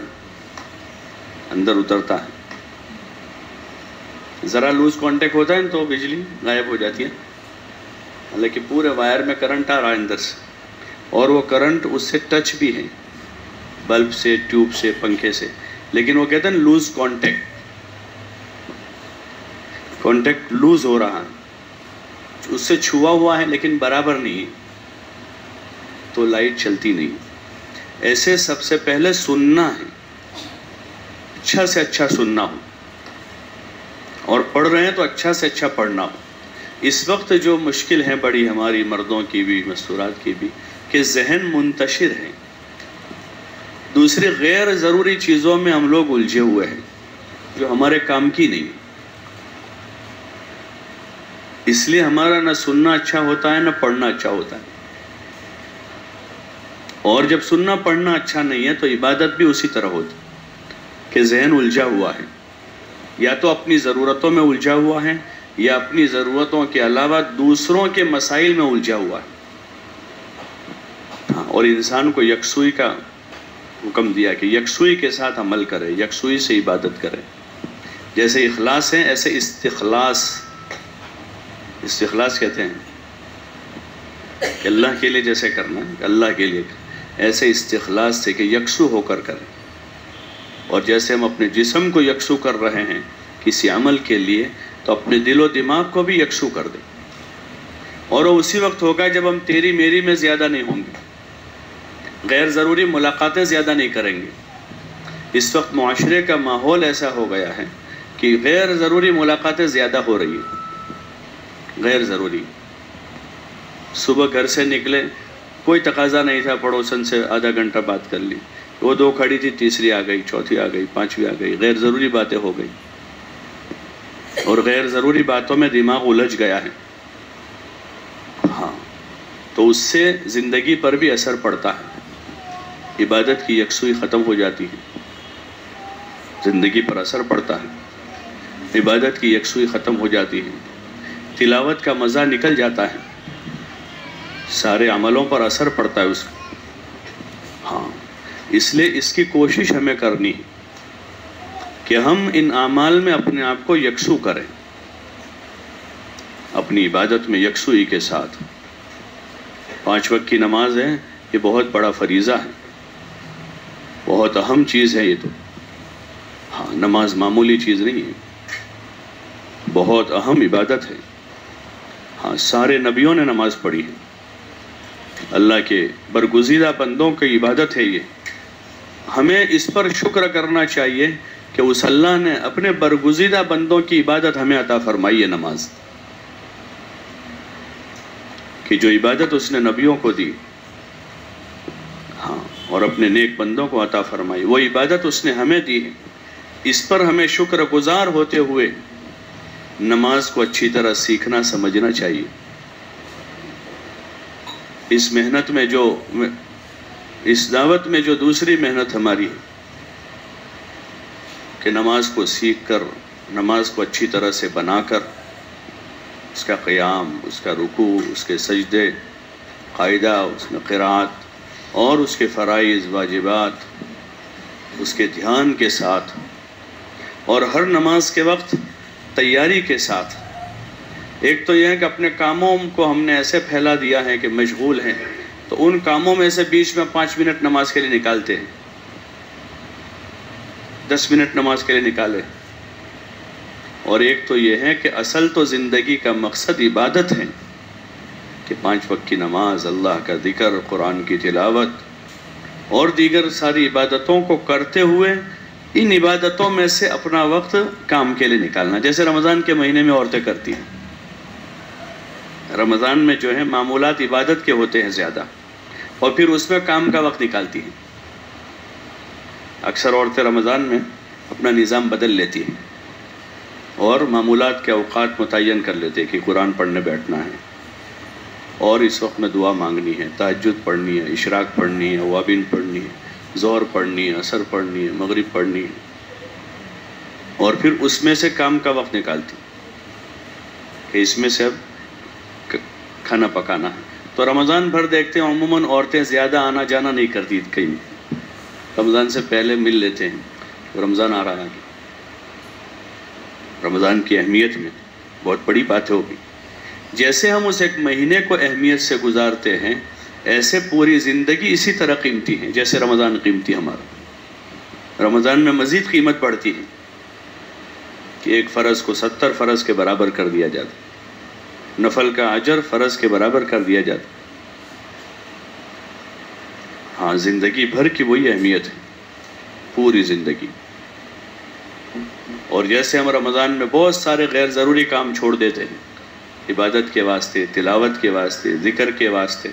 اندر اترتا ہے. ذرا لوز کانٹیکٹ ہوتا ہے تو بجلی غائب ہو جاتی ہے، حالانکہ پورے وائر میں کرنٹ آ رہا ہے اندر سے. اور وہ کرنٹ اس سے ٹچ بھی ہے، بلب سے، ٹیوب سے، پنکھے سے، لیکن وہ کہتے ہیں لوز کانٹیکٹ لوز ہو رہا ہے، اس سے چھوا ہوا ہے لیکن برابر نہیں، تو لائٹ چلتی نہیں۔ ایسے سب سے پہلے سننا ہے، اچھا سے اچھا سننا ہو، اور پڑھ رہے ہیں تو اچھا سے اچھا پڑھنا ہو۔ اس وقت جو مشکل ہے بڑی ہماری مردوں کی بھی، مستورات کی بھی، کہ ذہن منتشر ہے، دوسری غیر ضروری چیزوں میں ہم لوگ الجھے ہوئے ہیں جو ہمارے کام کی نہیں، اس لیے ہمارا نہ سننا اچھا ہوتا ہے نہ پڑھنا اچھا ہوتا ہے۔ اور جب سننا پڑھنا اچھا نہیں ہے تو عبادت بھی اسی طرح ہوتی کہ ذہن الجھا ہوا ہے، یا تو اپنی ضرورتوں میں الجھا ہوا ہے، یا اپنی ضرورتوں کے علاوہ دوسروں کے مسائل میں الجھا ہوا ہے۔ اور انسان کو یکسوئی کا حکم دیا کہ یکسوئی کے ساتھ عمل کرے، یکسوئی سے عبادت کرے۔ جیسے اخلاص ہے ایسے استخلاص کہتے ہیں کہ اللہ کے لیے جیسے کرنا، اللہ کے لیے ایسے استخلاص سے کہ یکسو ہو کر کریں۔ اور جیسے ہم اپنے جسم کو یکسو کر رہے ہیں کسی عمل کے لیے، تو اپنے دل و دماغ کو بھی یکسو کر دیں، اور وہ اسی وقت ہوگا جب ہم تیری میری میں زیادہ نہیں ہوں گے، غیر ضروری ملاقاتیں زیادہ نہیں کریں گے۔ اس وقت معاشرے کا ماحول ایسا ہو گیا ہے کہ غیر ضروری ملاقاتیں زیادہ ہو رہی ہیں، غیر ضروری۔ صبح گھر سے نکلے، کوئی تقاضا نہیں تھا، پڑوسن سے آدھا گھنٹہ بات کر لی، وہ دو کھڑی تھی، تیسری آ گئی، چوتھی آ گئی، پانچویں آ گئی، غیر ضروری باتیں ہو گئی، اور غیر ضروری باتوں میں دماغ الجھ گیا ہے۔ ہاں، تو اس سے زندگی پر بھی اثر پڑتا ہے، عبادت کی یکسوئی ختم ہو جاتی ہے، زندگی پر اثر پڑتا ہے، عبادت کی یکسوئی ختم ہو جاتی ہے، تلاوت کا مزہ نکل جاتا ہے، سارے عملوں پر اثر پڑتا ہے اس کا۔ ہاں، اس لیے اس کی کوشش ہمیں کرنی ہے کہ ہم ان اعمال میں اپنے آپ کو یکسو کریں، اپنی عبادت میں یکسوئی کے ساتھ۔ 5 وقت کی نماز ہے، یہ بہت بڑا فریضہ ہے، بہت اہم چیز ہے یہ تو۔ ہاں، نماز معمولی چیز نہیں ہے، بہت اہم عبادت ہے۔ ہاں، سارے نبیوں نے نماز پڑھی ہے، اللہ کے برگزیدہ بندوں کی عبادت ہے یہ۔ ہمیں اس پر شکر کرنا چاہیے کہ اس اللہ نے اپنے برگزیدہ بندوں کی عبادت ہمیں عطا فرمائی ہے، نماز، کہ جو عبادت اس نے نبیوں کو دی، ہاں، اور اپنے نیک بندوں کو عطا فرمائی، وہ عبادت اس نے ہمیں دی ہے۔ اس پر ہمیں شکر گزار ہوتے ہوئے نماز کو اچھی طرح سیکھنا سمجھنا چاہیے۔ اس محنت میں اس دعوت میں جو دوسری محنت ہماری ہے کہ نماز کو سیکھ کر، نماز کو اچھی طرح سے بنا کر، اس کا قیام، اس کا رکوع، اس کے سجدے، قاعدہ، اس میں قرات، اور اس کے فرائض، واجبات، اس کے دھیان کے ساتھ، اور ہر نماز کے وقت تیاری کے ساتھ۔ ایک تو یہ ہے کہ اپنے کاموں کو ہم نے ایسے پھیلا دیا ہے کہ مشغول ہیں، تو ان کاموں میں سے بیچ میں 5 منٹ نماز کے لیے نکالتے ہیں، 10 منٹ نماز کے لیے نکالے۔ اور ایک تو یہ ہے کہ اصل تو زندگی کا مقصد عبادت ہے، کہ 5 وقت کی نماز، اللہ کا ذکر، قرآن کی تلاوت اور دیگر ساری عبادتوں کو کرتے ہوئے ان عبادتوں میں سے اپنا وقت کام کے لیے نکالنا، جیسے رمضان کے مہینے میں عورتیں کرتی ہیں۔ رمضان میں جو ہے معمولات عبادت کے ہوتے ہیں زیادہ، اور پھر اس میں کام کا وقت نکالتی ہیں۔ اکثر عورتیں رمضان میں اپنا نظام بدل لیتی ہیں اور معمولات کے اوقات متعین کر لیتے ہیں کہ قرآن پڑھنے بیٹھنا ہے، اور اس وقت میں دعا مانگنی ہے، تہجد پڑھنی ہے، اشراق پڑھنی ہے، اوابین پڑھنی ہے، ظہر پڑھنی ہے، عصر پڑھنی ہے، مغرب پڑھنی ہے، اور پھر اس میں سے کام کا وقت نکالتی کہ اس میں سے اب کھانا پکانا ہے۔ تو رمضان بھر دیکھتے ہیں عموماً عورتیں زیادہ آنا جانا نہیں کرتی کہیں، رمضان سے پہلے مل لیتے ہیں، رمضان آ رہا ہے، رمضان کی اہمیت میں بہت بڑی بات ہوگی۔ جیسے ہم اس ایک مہینے کو اہمیت سے گزارتے ہیں، ایسے پوری زندگی اسی طرح قیمتی ہے جیسے رمضان قیمتی ہمارا۔ رمضان میں مزید قیمت بڑھتی ہے کہ ایک فرض کو 70 فرض کے برابر کر دیا جاتا، نفل کا اجر فرض کے برابر کر دیا جاتا۔ ہاں، زندگی بھر کی وہی اہمیت ہے، پوری زندگی۔ اور جیسے ہم رمضان میں بہت سارے غیر ضروری کام چھوڑ دیتے ہیں، عبادت کے واسطے، تلاوت کے واسطے، ذکر کے واسطے،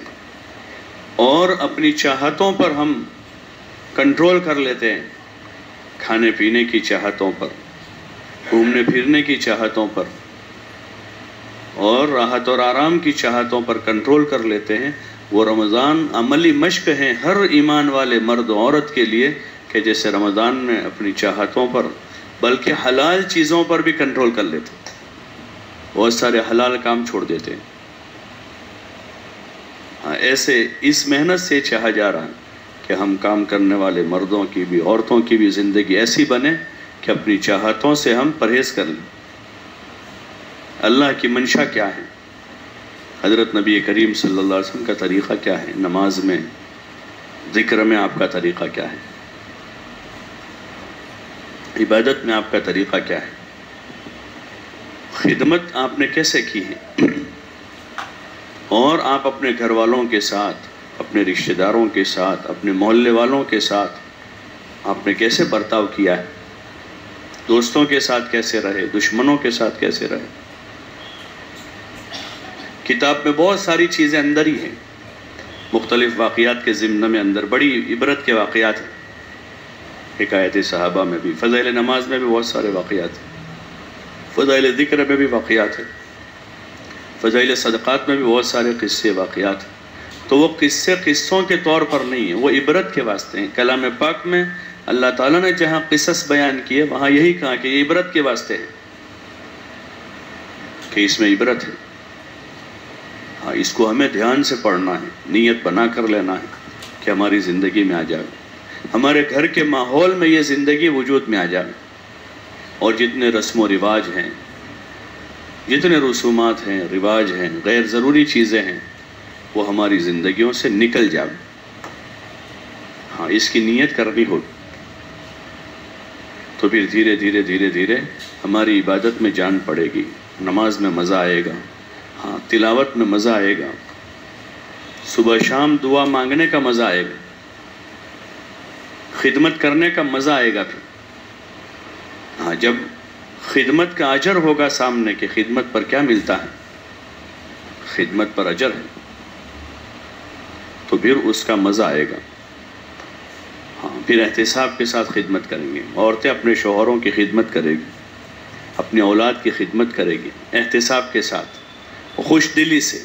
اور اپنی چاہتوں پر ہم کنٹرول کر لیتے ہیں، کھانے پینے کی چاہتوں پر، گھومنے پھرنے کی چاہتوں پر، اور راحت اور آرام کی چاہتوں پر کنٹرول کر لیتے ہیں۔ وہ رمضان عملی مشق ہے ہر ایمان والے مرد و عورت کے لیے کہ جیسے رمضان میں اپنی چاہتوں پر بلکہ حلال چیزوں پر بھی کنٹرول کر لیتے ہیں، بہت سارے حلال کام چھوڑ دیتے ہیں۔ ایسے اس محنت سے چاہا جا رہا ہے کہ ہم کام کرنے والے مردوں کی بھی عورتوں کی بھی زندگی ایسی بنے کہ اپنی چاہتوں سے ہم پرہیز کر لیں۔ اللہ کی منشا کیا ہے، حضرت نبی کریم صلی اللہ علیہ وسلم کا طریقہ کیا ہے، نماز میں، ذکر میں آپ کا طریقہ کیا ہے، عبادت میں آپ کا طریقہ کیا ہے، خدمت آپ نے کیسے کی ہے، اور آپ اپنے گھر والوں کے ساتھ، اپنے رشتہ داروں کے ساتھ، اپنے محلے والوں کے ساتھ آپ نے کیسے برتاؤ کیا ہے، دوستوں کے ساتھ کیسے رہے، دشمنوں کے ساتھ کیسے رہے۔ کتاب میں بہت ساری چیزیں اندر ہی ہیں، مختلف واقعات کے ضمن میں اندر بڑی عبرت کے واقعات ہیں، حکایت صحابہ میں بھی، فضائل نماز میں بھی بہت سارے واقعات ہیں، فضائل ذکر میں بھی واقعات ہیں، فضائل صدقات میں بھی بہت سارے قصے واقعات ہیں۔ تو وہ قصے قصوں کے طور پر نہیں ہیں، وہ عبرت کے واسطے ہیں۔ کلام پاک میں اللہ تعالیٰ نے جہاں قصص بیان کیے وہاں یہی کہا کہ یہ عبرت کے واسطے ہے، کہ اس میں عبرت ہے۔ ہاں، اس کو ہمیں دھیان سے پڑھنا ہے، نیت بنا کر لینا ہے کہ ہماری زندگی میں آ جائے، ہمارے گھر کے ماحول میں یہ زندگی وجود میں آ جائے، اور جتنے رسم و رواج ہیں، جتنے رسومات ہیں، رواج ہیں، غیر ضروری چیزیں ہیں، وہ ہماری زندگیوں سے نکل جائے۔ ہاں، اس کی نیت کرنی ہوگی، تو پھر دھیرے دھیرے دھیرے دھیرے ہماری عبادت میں جان پڑے گی، نماز میں مزہ آئے گا، ہاں، تلاوت میں مزہ آئے گا، صبح شام دعا مانگنے کا مزہ آئے گا، خدمت کرنے کا مزہ آئے گا۔ پھر ہاں، جب خدمت کا اجر ہوگا سامنے کہ خدمت پر کیا ملتا ہے، خدمت پر اجر ہے، تو پھر اس کا مزہ آئے گا۔ ہاں، پھر احتساب کے ساتھ خدمت کریں گے، عورتیں اپنے شوہروں کی خدمت کرے گی، اپنی اولاد کی خدمت کرے گی، احتساب کے ساتھ، خوش دلی سے۔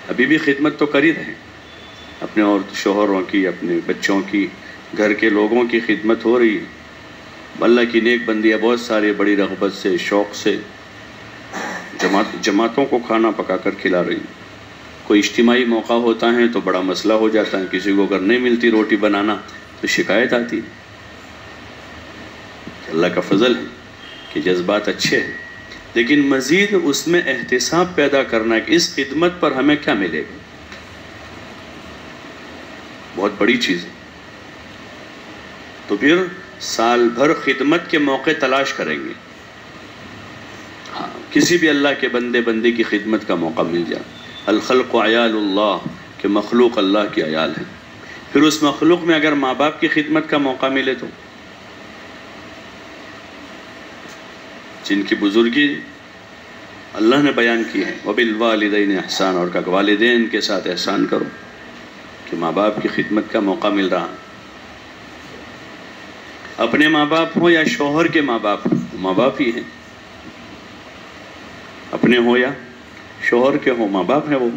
ابھی بھی خدمت تو کر ہی رہے، اپنے اور شوہروں کی، اپنے بچوں کی، گھر کے لوگوں کی خدمت ہو رہی ہے۔ اللہ کی نیک بندیاں بہت سارے بڑی رغبت سے، شوق سے جماعتوں کو کھانا پکا کر کھلا رہی ہیں۔ کوئی اجتماعی موقع ہوتا ہے تو بڑا مسئلہ ہو جاتا ہے، کسی کو اگر نہیں ملتی روٹی بنانا تو شکایت آتی ہے۔ اللہ کا فضل ہے کہ جذبات اچھے ہیں، لیکن مزید اس میں احتساب پیدا کرنا ہے کہ اس خدمت پر ہمیں کیا ملے گا، بہت بڑی چیز ہے۔ تو پھر سال بھر خدمت کے موقع تلاش کریں گے، ہاں، کسی بھی اللہ کے بندے بندی کی خدمت کا موقع مل جائے۔ الخلق عیال اللہ، کہ مخلوق اللہ کی عیال ہے۔ پھر اس مخلوق میں اگر ماں باپ کی خدمت کا موقع ملے تو، جن کی بزرگی اللہ نے بیان کی ہے، وَبِالْوَالِدَيْنِ احسان، اور کہ والدین کے ساتھ احسان کرو، کہ ماں باپ کی خدمت کا موقع مل رہا، اپنے ماں باپ ہوں یا شوہر کے ماں باپ ہوں، ماں باپ ہی ہیں، اپنے ہوں یا شوہر کے ہوں، ماں باپ ہیں وہ۔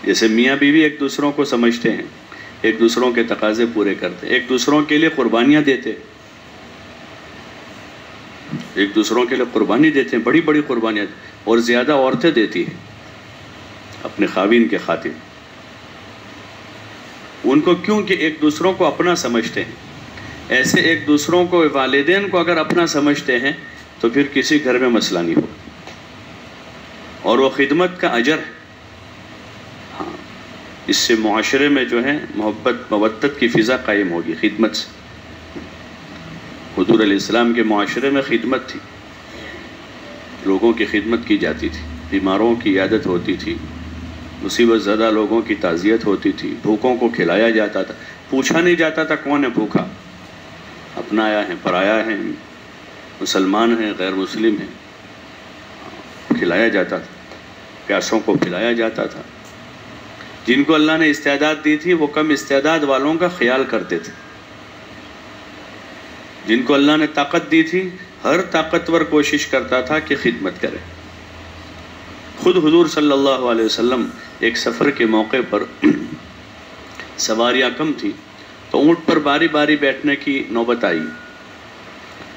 جیسے میاں بیوی ایک دوسروں کو سمجھتے ہیں، ایک دوسروں کے تقاضے پورے کرتے، ایک دوسروں کے لیے قربانیاں دیتے، ایک دوسروں کے لیے قربانی دیتے ہیں، بڑی بڑی قربانیاں، اور زیادہ عورتیں دیتی ہیں اپنے خاوین کے خاطر۔ ان کو کیونکہ ایک دوسروں کو اپنا سمجھتے ہیں، ایسے ایک دوسروں کو، والدین کو اگر اپنا سمجھتے ہیں تو پھر کسی گھر میں مسئلہ نہیں ہوگا، اور وہ خدمت کا اجر ہے۔ اس سے معاشرے میں جو ہے محبت مودت کی فضا قائم ہوگی خدمت سے۔ حضور علیہ السلام کے معاشرے میں خدمت تھی، لوگوں کی خدمت کی جاتی تھی، بیماروں کی عیادت ہوتی تھی، مصیبت زدہ لوگوں کی تعزیت ہوتی تھی، بھوکوں کو کھلایا جاتا تھا، پوچھا نہیں جاتا تھا کون ہے بھوکا، اپنایا ہے پرایا ہے، مسلمان ہیں غیر مسلم ہیں، کھلایا جاتا تھا، پیاسوں کو پلایا جاتا تھا۔ جن کو اللہ نے استعداد دی تھی وہ کم استعداد والوں کا خیال کرتے تھے، جن کو اللہ نے طاقت دی تھی ہر طاقتور کوشش کرتا تھا کہ خدمت کرے۔ خود حضور صلی اللہ علیہ وسلم ایک سفر کے موقع پر سواریاں کم تھی تو اونٹ پر باری باری بیٹھنے کی نوبت آئی،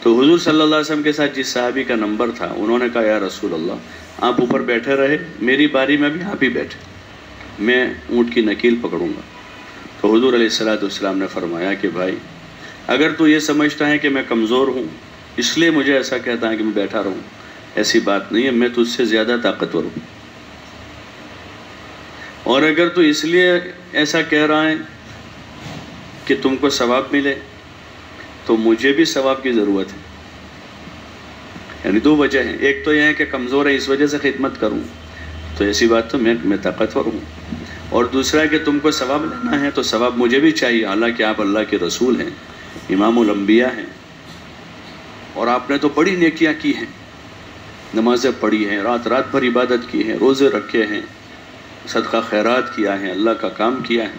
تو حضور صلی اللہ علیہ وسلم کے ساتھ جس صحابی کا نمبر تھا انہوں نے کہا یا رسول اللہ آپ اوپر بیٹھے رہے، میری باری میں بھی آپ ہی بیٹھے، میں اونٹ کی نکیل پکڑوں گا۔ تو حضور علیہ السلام نے فرمایا کہ بھائی اگر تو یہ سمجھتا ہے کہ میں کمزور ہوں اس لیے مجھے ایسا کہتا ہے کہ میں بیٹھا رہوں، ایسی بات نہیں ہے، میں تجھ سے زیادہ طاقتور ہوں، اور اگر تو اس لیے ایسا کہہ رہا ہے کہ تم کو ثواب ملے تو مجھے بھی ثواب کی ضرورت ہے۔ یعنی دو وجہ ہیں، ایک تو یہ ہے کہ کمزور ہے اس وجہ سے خدمت کروں، تو ایسی بات تو میں طاقتور ہوں، اور دوسرا ہے کہ تم کو ثواب لینا ہے تو ثواب مجھے بھی چاہیے، حالانکہ آپ اللہ کے رسول ہیں، امام الانبیاء ہیں، اور آپ نے تو بڑی نیکیاں کی ہیں، نمازیں پڑھی ہیں، رات رات بھر عبادت کی ہیں، روزے رکھے ہیں، صدقہ خیرات کیا ہے، اللہ کا کام کیا ہے،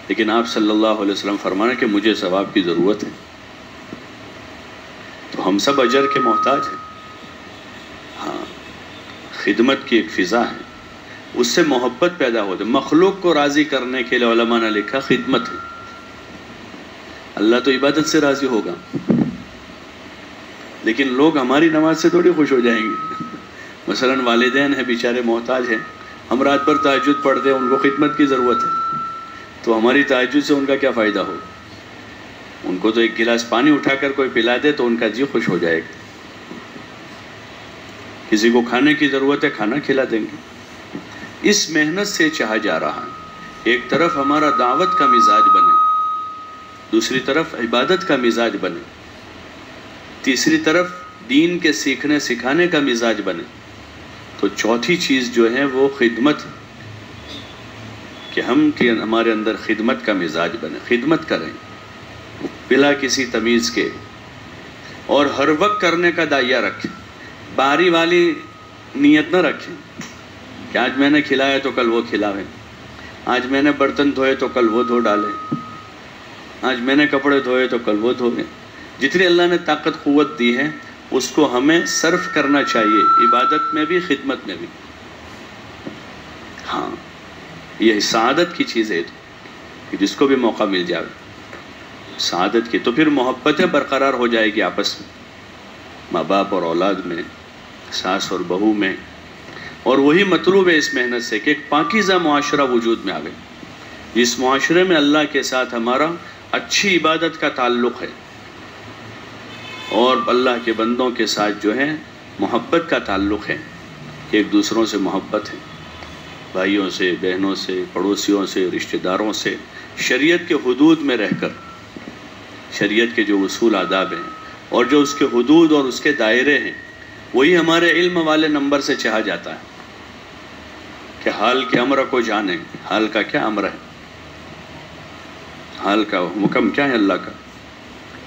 لیکن آپ صلی اللہ علیہ وسلم فرمانا کہ مجھے ثواب کی ضرورت ہے۔ تو ہم سب اجر کے محتاج ہیں۔ ہاں، خدمت کی ایک فضا ہے، اس سے محبت پیدا ہوتی ہے۔ مخلوق کو راضی کرنے کے لیے علماء نے لکھا خدمت ہے، اللہ تو عبادت سے راضی ہوگا، لیکن لوگ ہماری نماز سے تھوڑی خوش ہو جائیں گے۔ مثلا والدین ہیں بیچارے محتاج ہیں، ہم رات بھر تہجد پڑھتے ہیں، ان کو خدمت کی ضرورت ہے، تو ہماری تہجد سے ان کا کیا فائدہ ہو؟ ان کو تو ایک گلاس پانی اٹھا کر کوئی پلا دے تو ان کا جی خوش ہو جائے گا۔ کسی کو کھانے کی ضرورت ہے، کھانا کھلا دیں گے۔ اس محنت سے چاہا جا رہا ہے، ایک طرف ہمارا دعوت کا مزاج بنے، دوسری طرف عبادت کا مزاج بنے، تیسری طرف دین کے سیکھنے سکھانے کا مزاج بنے، تو چوتھی چیز جو ہے وہ خدمت، کہ ہمارے اندر خدمت کا مزاج بنے، خدمت کریں بلا کسی تمیز کے، اور ہر وقت کرنے کا دائیہ رکھیں، باری والی نیت نہ رکھیں کہ آج میں نے کھلایا تو کل وہ کھلاویں، آج میں نے برتن دھوئے تو کل وہ دھو ڈالیں، آج میں نے کپڑے دھوئے تو کل وہ دھوئیں۔ جتنی اللہ نے طاقت قوت دی ہے اس کو ہمیں صرف کرنا چاہیے، عبادت میں بھی خدمت میں بھی۔ ہاں، یہ سعادت کی چیز ہے کہ جس کو بھی موقع مل جائے سعادت کی، تو پھر محبتیں برقرار ہو جائے گی آپس میں، ماں باپ اور اولاد میں، ساس اور بہو میں، اور وہی مطلوب ہے اس محنت سے کہ ایک پاکیزہ معاشرہ وجود میں آوے، جس معاشرے میں اللہ کے ساتھ ہمارا اچھی عبادت کا تعلق ہے اور اللہ کے بندوں کے ساتھ جو ہے محبت کا تعلق ہے، کہ ایک دوسروں سے محبت ہے، بھائیوں سے، بہنوں سے، پڑوسیوں سے، رشتہ داروں سے، شریعت کے حدود میں رہ کر، شریعت کے جو اصول آداب ہیں اور جو اس کے حدود اور اس کے دائرے ہیں وہی ہمارے علم والے نمبر سے چاہا جاتا ہے، کہ حال کے امر کو جانیں، حال کا کیا امر ہے، حال کا حکم کیا ہے اللہ کا،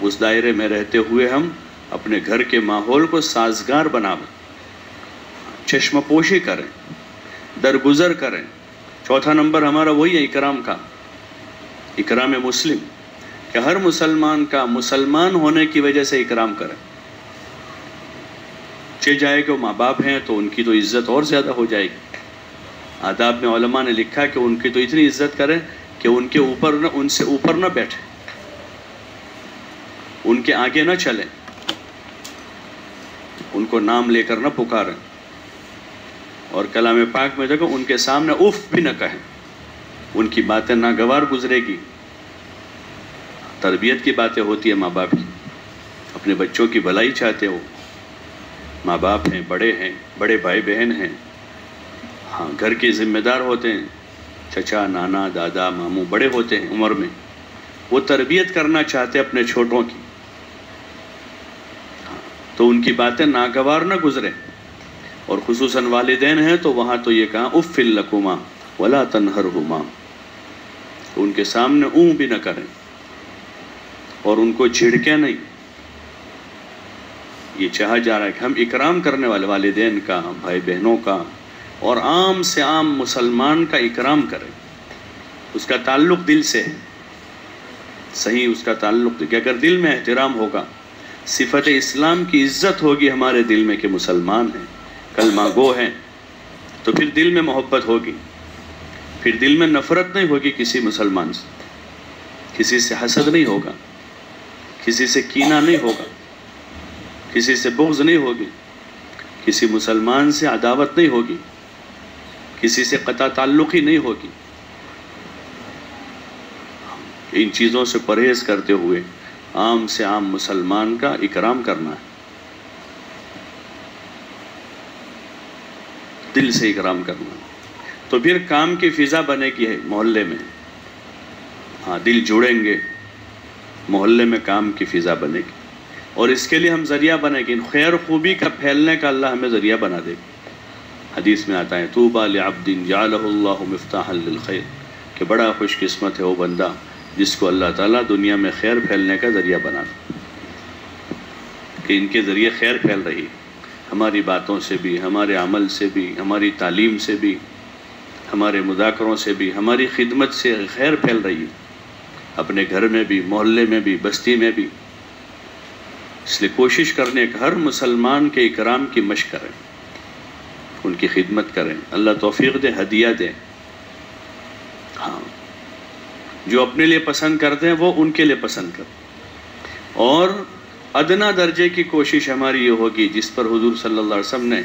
اس دائرے میں رہتے ہوئے ہم اپنے گھر کے ماحول کو سازگار بنائیں، چشم پوشی کریں، درگزر کریں۔ چوتھا نمبر ہمارا وہی ہے اکرام کا، اکرام مسلم، کہ ہر مسلمان کا مسلمان ہونے کی وجہ سے اکرام کریں، چہ جائے کہ وہ ماں باپ ہیں تو ان کی تو عزت اور زیادہ ہو جائے گی۔ آداب میں علماء نے لکھا کہ ان کی تو اتنی عزت کریں کہ ان سے اوپر نہ بیٹھیں، ان کے آگے نہ چلیں، ان کو نام لے کر نہ پکاریں، اور کلام پاک میں دیکھو ان کے سامنے اف بھی نہ کہیں، ان کی باتیں ناگوار گزرے گی۔ تربیت کی باتیں ہوتی ہے ماں باپ کی، اپنے بچوں کی بھلائی چاہتے ہو، ماں باپ ہیں، بڑے بھائی بہن ہیں، ہاں گھر کے ذمہ دار ہوتے ہیں، چچا، نانا، دادا، ماموں بڑے ہوتے ہیں عمر میں، وہ تربیت کرنا چاہتے اپنے چھوٹوں کی، تو ان کی باتیں ناگوار نہ گزرے، اور خصوصاً والدین ہیں تو وہاں تو یہ کہا اف لکما ولا تنہرہما، ان کے سامنے اون بھی نہ کریں اور ان کو جھڑکیں نہیں۔ یہ چاہا جا رہا ہے کہ ہم اکرام کرنے والے والدین کا، بھائی بہنوں کا، اور عام سے عام مسلمان کا اکرام کریں۔ اس کا تعلق دل سے ہے، صحیح اس کا تعلق کہ اگر دل میں احترام ہوگا، صفت اسلام کی عزت ہوگی ہمارے دل میں کہ مسلمان ہیں، کلمہ گو ہیں، تو پھر دل میں محبت ہوگی، پھر دل میں نفرت نہیں ہوگی کسی مسلمان سے، کسی سے حسد نہیں ہوگا، کسی سے کینہ نہیں ہوگا، کسی سے بغض نہیں ہوگی، کسی مسلمان سے عداوت نہیں ہوگی، کسی سے قطع تعلق ہی نہیں ہوگی۔ ان چیزوں سے پرہیز کرتے ہوئے عام سے عام مسلمان کا اکرام کرنا ہے، دل سے اکرام کرنا ہے، تو پھر کام کی فضا بنے گی ہے محلے میں، ہاں دل جڑیں گے، محلے میں کام کی فضا بنے گی، اور اس کے لیے ہم ذریعہ بنے گی، خیر خوبی کا پھیلنے کا اللہ ہمیں ذریعہ بنا دے گا۔ حدیث میں آتا ہے طوبیٰ لعبد جعلہ اللہ مفتاحا للخیر، کہ بڑا خوش قسمت ہے وہ بندہ جس کو اللہ تعالیٰ دنیا میں خیر پھیلنے کا ذریعہ بنا دے، کہ ان کے ذریعے خیر پھیل رہی ہے، ہماری باتوں سے بھی، ہمارے عمل سے بھی، ہماری تعلیم سے بھی، ہمارے مذاکروں سے بھی، ہماری خدمت سے خیر پھیل رہی ہے، اپنے گھر میں بھی، محلے میں بھی، بستی میں بھی۔ اس لیے کوشش کرنے کہ ہر مسلمان کے اکرام کی مشق کریں، ان کی خدمت کریں، اللہ توفیق دے، ہدیہ دے۔ ہاں جو اپنے لیے پسند کرتے ہیں وہ ان کے لیے پسند کریں، اور ادنا درجے کی کوشش ہماری یہ ہوگی جس پر حضور صلی اللہ علیہ وسلم نے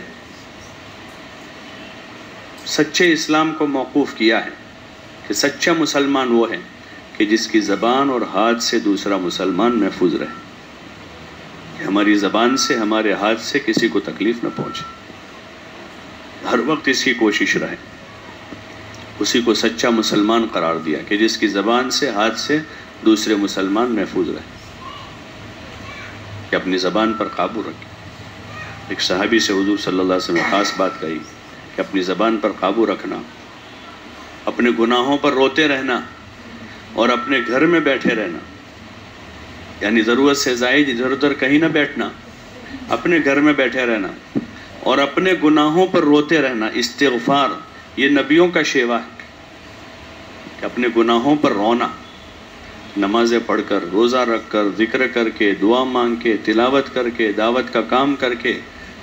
سچے اسلام کو موقوف کیا ہے، کہ سچا مسلمان وہ ہے کہ جس کی زبان اور ہاتھ سے دوسرا مسلمان محفوظ رہے، کہ ہماری زبان سے، ہمارے ہاتھ سے کسی کو تکلیف نہ پہنچے، ہر وقت اس کی کوشش رہے۔ اسی کو سچا مسلمان قرار دیا کہ جس کی زبان سے، ہاتھ سے دوسرے مسلمان محفوظ رہے، کہ اپنی زبان پر قابو رکھے۔ ایک صحابی سے حضور صلی اللہ علیہ وسلم نے خاص بات کہی کہ اپنی زبان پر قابو رکھنا، اپنے گناہوں پر روتے رہنا، اور اپنے گھر میں بیٹھے رہنا، یعنی ضرورت سے زائد ادھر ادھر کہیں نہ بیٹھنا، اپنے گھر میں بیٹھے رہنا اور اپنے گناہوں پر روتے رہنا۔ استغفار یہ نبیوں کا شیوا ہے کہ اپنے گناہوں پر رونا، نمازیں پڑھ کر، روزہ رکھ کر، ذکر کر کے، دعا مانگ کے، تلاوت کر کے، دعوت کا کام کر کے،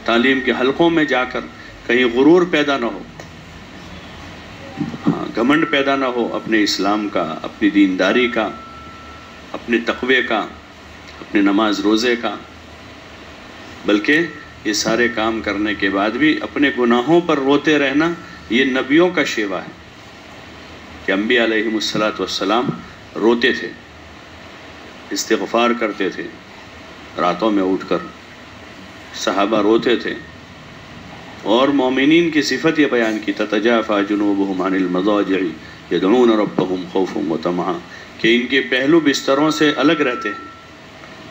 تعلیم کے حلقوں میں جا کر، کہیں غرور پیدا نہ ہو، ہاں گھمنڈ پیدا نہ ہو اپنے اسلام کا، اپنی دینداری کا، اپنے تقوی کا، اپنے نماز روزے کا، بلکہ یہ سارے کام کرنے کے بعد بھی اپنے گناہوں پر روتے رہنا، یہ نبیوں کا شیوا ہے کہ انبیاء علیہم السلام روتے تھے، استغفار کرتے تھے، راتوں میں اٹھ کر صحابہ روتے تھے، اور مومنین کی صفت یہ بیان کی تتجافى جنوبهم عن المضاجع يدعون ربهم خوفا وطمعا، کہ ان کے پہلو بستروں سے الگ رہتے ہیں،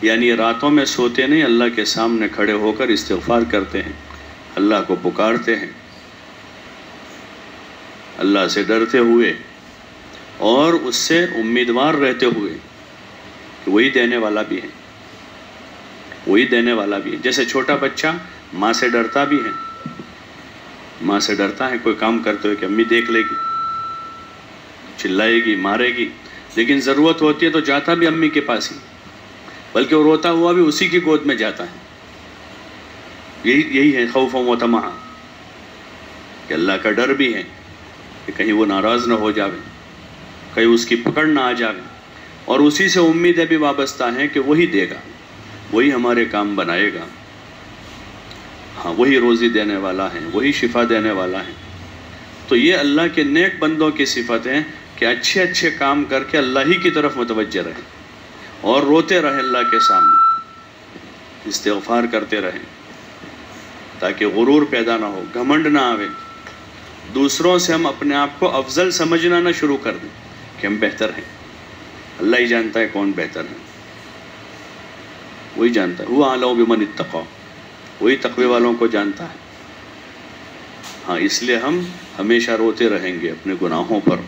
یعنی راتوں میں سوتے نہیں، اللہ کے سامنے کھڑے ہو کر استغفار کرتے ہیں، اللہ کو پکارتے ہیں، اللہ سے ڈرتے ہوئے اور اس سے امیدوار رہتے ہوئے کہ وہی دینے والا بھی ہے، وہی دینے والا بھی ہے۔ جیسے چھوٹا بچہ ماں سے ڈرتا بھی ہے، ماں سے ڈرتا ہے کوئی کام کرتے ہوئے کہ امی دیکھ لے گی، چلائے گی، مارے گی، لیکن ضرورت ہوتی ہے تو جاتا بھی امی کے پاس ہی، بلکہ وہ روتا ہوا بھی اسی کی گود میں جاتا ہے۔ یہی ہے خوف و طمع، کہ اللہ کا ڈر بھی ہے کہ کہیں وہ ناراض نہ ہو جاوے، کہیں اس کی پکڑ نہ آ جاوے، اور اسی سے امیدیں بھی وابستہ ہیں کہ وہی دے گا، وہی ہمارے کام بنائے گا، ہاں وہی روزی دینے والا ہے، وہی شفا دینے والا ہے۔ تو یہ اللہ کے نیک بندوں کی صفت ہے کہ اچھے اچھے کام کر کے اللہ ہی کی طرف متوجہ رہیں، اور روتے رہیں اللہ کے سامنے، استغفار کرتے رہیں، تاکہ غرور پیدا نہ ہو، گھمنڈ نہ آوے، دوسروں سے ہم اپنے آپ کو افضل سمجھنا نہ شروع کر دیں کہ ہم بہتر ہیں. اللہ ہی جانتا ہے کون بہتر ہے، وہی جانتا ہے. هو اعلم بمن اتقى، وہی تقوی والوں کو جانتا ہے. ہاں، اس لیے ہم ہمیشہ روتے رہیں گے اپنے گناہوں پر،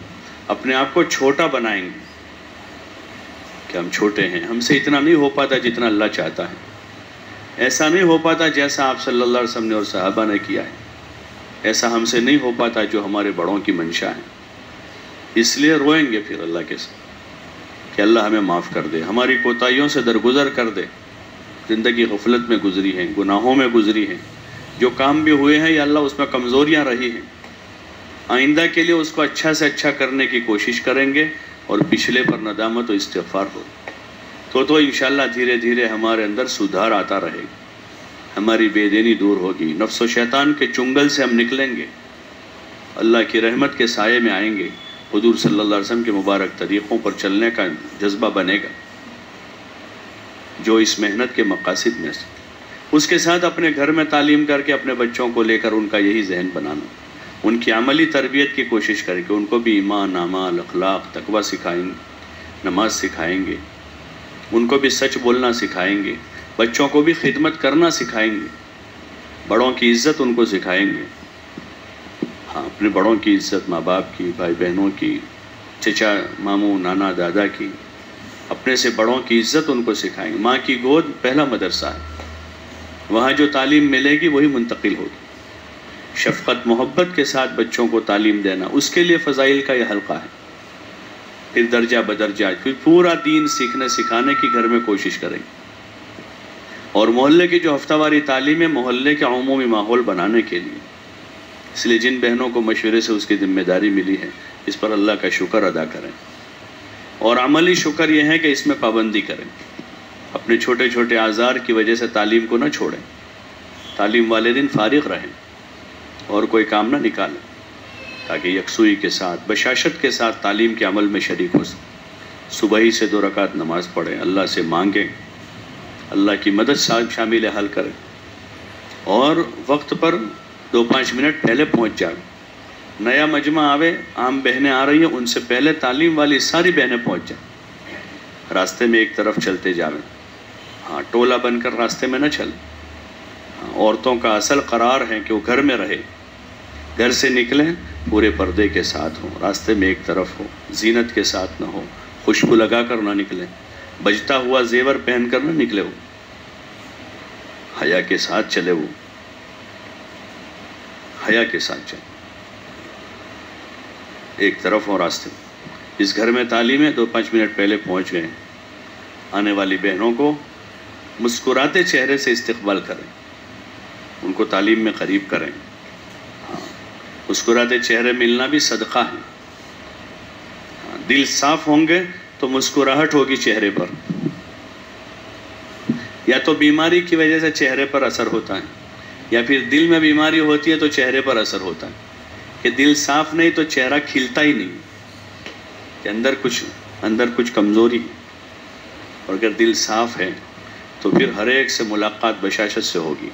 اپنے آپ کو چھوٹا بنائیں گے کہ ہم چھوٹے ہیں، ہم سے اتنا نہیں ہو پاتا جتنا اللہ چاہتا ہے، ایسا نہیں ہو پاتا جیسا آپ صلی اللہ علیہ وسلم نے اور صحابہ نے کیا ہے، ایسا ہم سے نہیں ہو پاتا جو ہمارے بڑوں کی منشا ہے. اس لیے روئیں گے پھر اللہ کے ساتھ کہ اللہ ہمیں معاف کر دے، ہماری کوتاہیوں سے درگزر کر دے. زندگی غفلت میں گزری ہے، گناہوں میں گزری ہے، جو کام بھی ہوئے ہیں یا اللہ اس میں کمزوریاں رہی ہیں، آئندہ کے لیے اس کو اچھا سے اچھا کرنے کی کوشش کریں گے اور پچھلے پر ندامت و استغفار ہو تو انشاءاللہ دھیرے دھیرے ہمارے اندر سدھار آتا رہے گا، ہماری بے دینی دور ہوگی، نفس و شیطان کے چنگل سے ہم نکلیں گے، اللہ کی رحمت کے سائے میں آئیں گے، حضور صلی اللہ علیہ وسلم کے مبارک طریقوں پر چلنے کا جذبہ بنے گا جو اس محنت کے مقاصد میں سے. اس کے ساتھ اپنے گھر میں تعلیم کر کے اپنے بچوں کو لے کر ان کا یہی ذہن بنانا، ان کی عملی تربیت کی کوشش کریں کہ ان کو بھی ایمان، اعمال، اخلاق، تقوی سکھائیں گے، نماز سکھائیں گے، ان کو بھی سچ بولنا سکھائیں گے، بچوں کو بھی خدمت کرنا سکھائیں گے، بڑوں کی عزت ان کو سکھائیں گے. ہاں، اپنے بڑوں کی عزت، ماں باپ کی، بھائی بہنوں کی، چچا، ماموں، نانا، دادا کی، اپنے سے بڑوں کی عزت ان کو سکھائیں گے. ماں کی گود پہلا مدرسہ ہے، وہاں جو تعلیم ملے گی وہی منتقل ہوگی. شفقت محبت کے ساتھ بچوں کو تعلیم دینا، اس کے لیے فضائل کا یہ حلقہ ہے. پھر درجہ بدرجہ پھر پورا دین سیکھنے سکھانے کی گھر میں کوشش کریں. اور محلے کی جو ہفتہ واری تعلیم ہے محلے کے عمومی ماحول بنانے کے لیے، اس لیے جن بہنوں کو مشورے سے اس کی ذمہ داری ملی ہے اس پر اللہ کا شکر ادا کریں، اور عملی شکر یہ ہے کہ اس میں پابندی کریں. اپنے چھوٹے چھوٹے آزار کی وجہ سے تعلیم کو نہ چھوڑیں، تعلیم والے دن فارغ رہیں اور کوئی کام نہ نکالیں، تاکہ یکسوئی کے ساتھ، بشاشت کے ساتھ تعلیم کے عمل میں شریک ہو سکیں. صبح ہی سے 2 رکعت نماز پڑھیں، اللہ سے مانگیں، اللہ کی مدد شامل حل کریں، اور وقت پر 2-5 منٹ پہلے پہنچ جائیں. نیا مجمع آوے، عام بہنیں آ رہی ہیں، ان سے پہلے تعلیم والی ساری بہنیں پہنچ جائیں. راستے میں ایک طرف چلتے جاویں، ہاں، ٹولہ بن کر راستے میں نہ چلیں. عورتوں کا اصل قرار ہے کہ وہ گھر میں رہے، گھر سے نکلیں پورے پردے کے ساتھ ہوں، راستے میں ایک طرف ہو، زینت کے ساتھ نہ ہو، خوشبو لگا کر نہ نکلیں، بجتا ہوا زیور پہن کر نہ نکلے، وہ حیا کے ساتھ چلے، وہ حیا کے ساتھ چلے، ایک طرف ہو راستے میں. اس گھر میں تعلیم ہے، 2-5 منٹ پہلے پہنچ گئے، آنے والی بہنوں کو مسکراتے چہرے سے استقبال کریں، ان کو تعلیم میں قریب کریں. ہاں، مسکراتے چہرے ملنا بھی صدقہ ہے. ہاں، دل صاف ہوں گے تو مسکراہٹ ہوگی چہرے پر. یا تو بیماری کی وجہ سے چہرے پر اثر ہوتا ہے، یا پھر دل میں بیماری ہوتی ہے تو چہرے پر اثر ہوتا ہے، کہ دل صاف نہیں تو چہرہ کھلتا ہی نہیں، کہ اندر کچھ کمزوری ہے. اور اگر دل صاف ہے تو پھر ہر ایک سے ملاقات بشاشت سے ہوگی،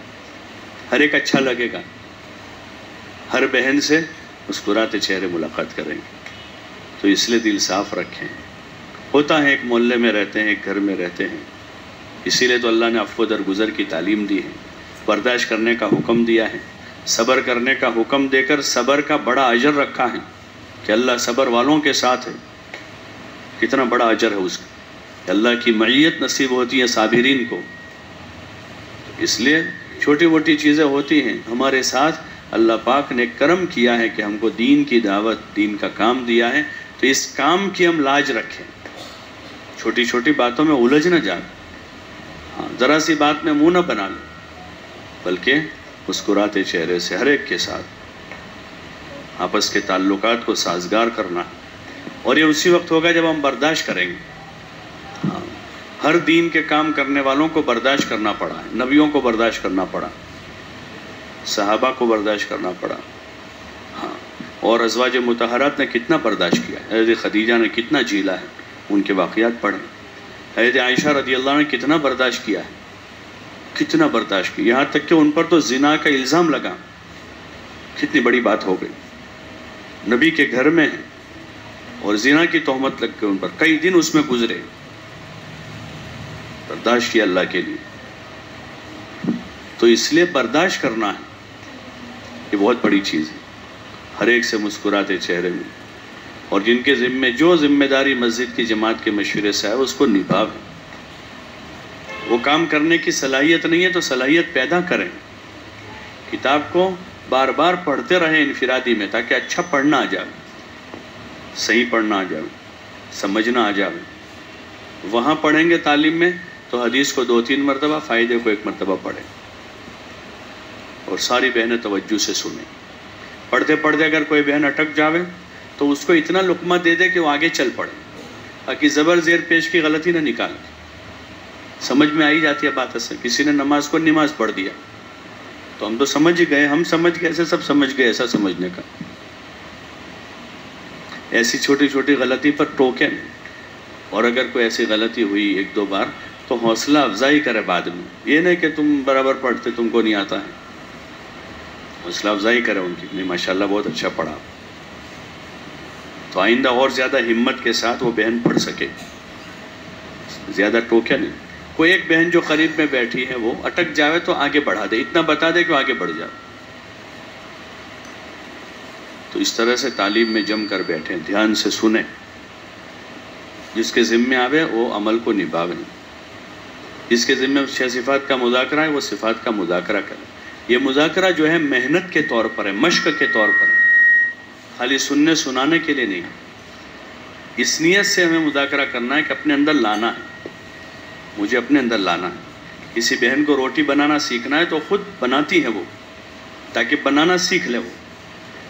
ہر ایک اچھا لگے گا، ہر بہن سے مسکراتے چہرے ملاقات کریں گے. تو اس لیے دل صاف رکھیں. ہوتا ہے ایک محلے میں رہتے ہیں، ایک گھر میں رہتے ہیں، اسی لیے تو اللہ نے عفو درگزر کی تعلیم دی ہے، برداشت کرنے کا حکم دیا ہے، صبر کرنے کا حکم دے کر صبر کا بڑا اجر رکھا ہے کہ اللہ صبر والوں کے ساتھ ہے. کتنا بڑا اجر ہے اس کا، کہ اللہ کی معیت نصیب ہوتی ہے صابرین کو. اس لیے چھوٹی موٹی چیزیں ہوتی ہیں، ہمارے ساتھ اللہ پاک نے کرم کیا ہے کہ ہم کو دین کی دعوت، دین کا کام دیا ہے، تو اس کام کی ہم لاج رکھیں، چھوٹی چھوٹی باتوں میں الجھ نہ جائیں. ہاں، ذرا سی بات میں منہ نہ بنا لیں، بلکہ مسکراتے چہرے سے ہر ایک کے ساتھ آپس کے تعلقات کو سازگار کرنا. اور یہ اسی وقت ہوگا جب ہم برداشت کریں گے. ہاں، ہر دین کے کام کرنے والوں کو برداشت کرنا پڑا ہے، نبیوں کو برداشت کرنا پڑا، صحابہ کو برداشت کرنا پڑا. ہاں، اور ازواج مطہرات نے کتنا برداشت کیا، حضرت خدیجہ نے کتنا جھیلا ہے، ان کے واقعات پڑھیں. حضرت عائشہ رضی اللہ عنہ نے کتنا برداشت کیا ہے، کتنا برداشت کیا، یہاں تک کہ ان پر تو زنا کا الزام لگا. کتنی بڑی بات ہو گئی. نبی کے گھر میں ہیں اور زنا کی تہمت لگ کے ان پر کئی دن اس میں گزرے، برداشت کیا اللہ کے لیے. تو اس لیے برداشت کرنا ہے، یہ بہت بڑی چیز ہے. ہر ایک سے مسکراتے چہرے میں، اور جن کے ذمے جو ذمہ داری مسجد کی جماعت کے مشورے سے ہے اس کو نبھاویں. وہ کام کرنے کی صلاحیت نہیں ہے تو صلاحیت پیدا کریں. کتاب کو بار بار پڑھتے رہیں انفرادی میں، تاکہ اچھا پڑھنا آ جائے، صحیح پڑھنا آ جائے، سمجھنا آ جائے. وہاں پڑھیں گے تعلیم میں تو حدیث کو 2-3 مرتبہ، فائدے کو 1 مرتبہ پڑھیں، اور ساری بہنیں توجہ سے سنیں. پڑھتے پڑھتے اگر کوئی بہن اٹک جاوے تو اس کو اتنا لقمہ دے دے کہ وہ آگے چل پڑے، تاکہ زبر زیر پیش کی غلطی نہ نکالے. سمجھ میں آئی جاتی ہے بات. اصل کسی نے نماز کو نماز پڑھ دیا تو ہم تو سمجھ گئے، ہم سمجھ گئے، ایسے سب سمجھ گئے، ایسا سمجھنے کا. ایسی چھوٹی چھوٹی غلطی پر ٹوکیں، اور اگر کوئی ایسی غلطی ہوئی 1-2 بار تو حوصلہ افزائی کرے بعد میں. یہ نہیں کہ تم برابر پڑھتے تم کو نہیں آتا ہے، حوصلہ افزائی کرے ان کی، نہیں ماشاءاللہ بہت اچھا پڑھا. تو آئندہ اور زیادہ ہمت کے ساتھ وہ بہن پڑھ سکے. زیادہ ٹوکے نہیں. کوئی ایک بہن جو قریب میں بیٹھی ہے وہ اٹک جاوے تو آگے بڑھا دے، اتنا بتا دے کہ وہ آگے بڑھ جائے. تو اس طرح سے تعلیم میں جم کر بیٹھیں، دھیان سے سنیں، جس کے ذمہ آوے وہ عمل کو نبھاویں. جس کے ذمہ 6 صفات کا مذاکرہ ہے وہ صفات کا مذاکرہ کریں. یہ مذاکرہ جو ہے محنت کے طور پر ہے، مشق کے طور پر ہے، خالی سننے سنانے کے لیے نہیں. اس نیت سے ہمیں مذاکرہ کرنا ہے کہ اپنے اندر لانا ہے، مجھے اپنے اندر لانا ہے. کسی بہن کو روٹی بنانا سیکھنا ہے تو خود بناتی ہے وہ، تاکہ بنانا سیکھ لے وہ.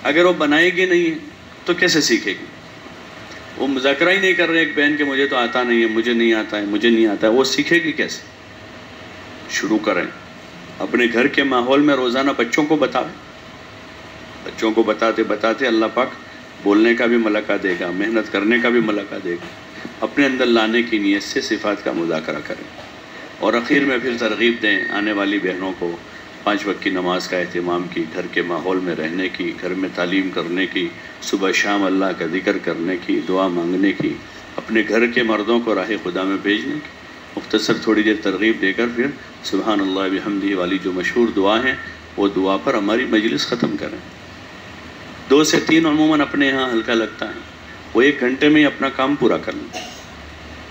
اگر وہ بنائے گی نہیں تو کیسے سیکھے گی؟ وہ مذاکرہ ہی نہیں کر رہے ایک بہن کہ مجھے تو آتا نہیں ہے، مجھے نہیں آتا ہے، مجھے نہیں آتا ہے، وہ سیکھے گی کیسے؟ شروع کریں. اپنے گھر کے ماحول میں روزانہ بچوں کو بتائیں. بچوں کو بتاتے بتاتے اللہ پاک بولنے کا بھی ملکہ دے گا، محنت کرنے کا بھی ملکہ دے گا. اپنے اندر لانے کی نیت سے صفات کا مذاکرہ کریں. اور اخیر میں پھر ترغیب دیں آنے والی بہنوں کو 5 وقت کی نماز کا اہتمام کی، گھر کے ماحول میں رہنے کی، گھر میں تعلیم کرنے کی، صبح شام اللہ کا ذکر کرنے کی، دعا مانگنے کی، اپنے گھر کے مردوں کو راہ خدا میں بھیجنے کی. مختصر تھوڑی دیر ترغیب دے کر پھر سبحان اللہ بحمدہ والی جو مشہور دعا ہیں وہ دعا پر ہماری مجلس ختم کریں. 2 سے 3 عموماً اپنے یہاں ہلکا لگتا ہے، وہ 1 گھنٹے میں ہی اپنا کام پورا کر لیں.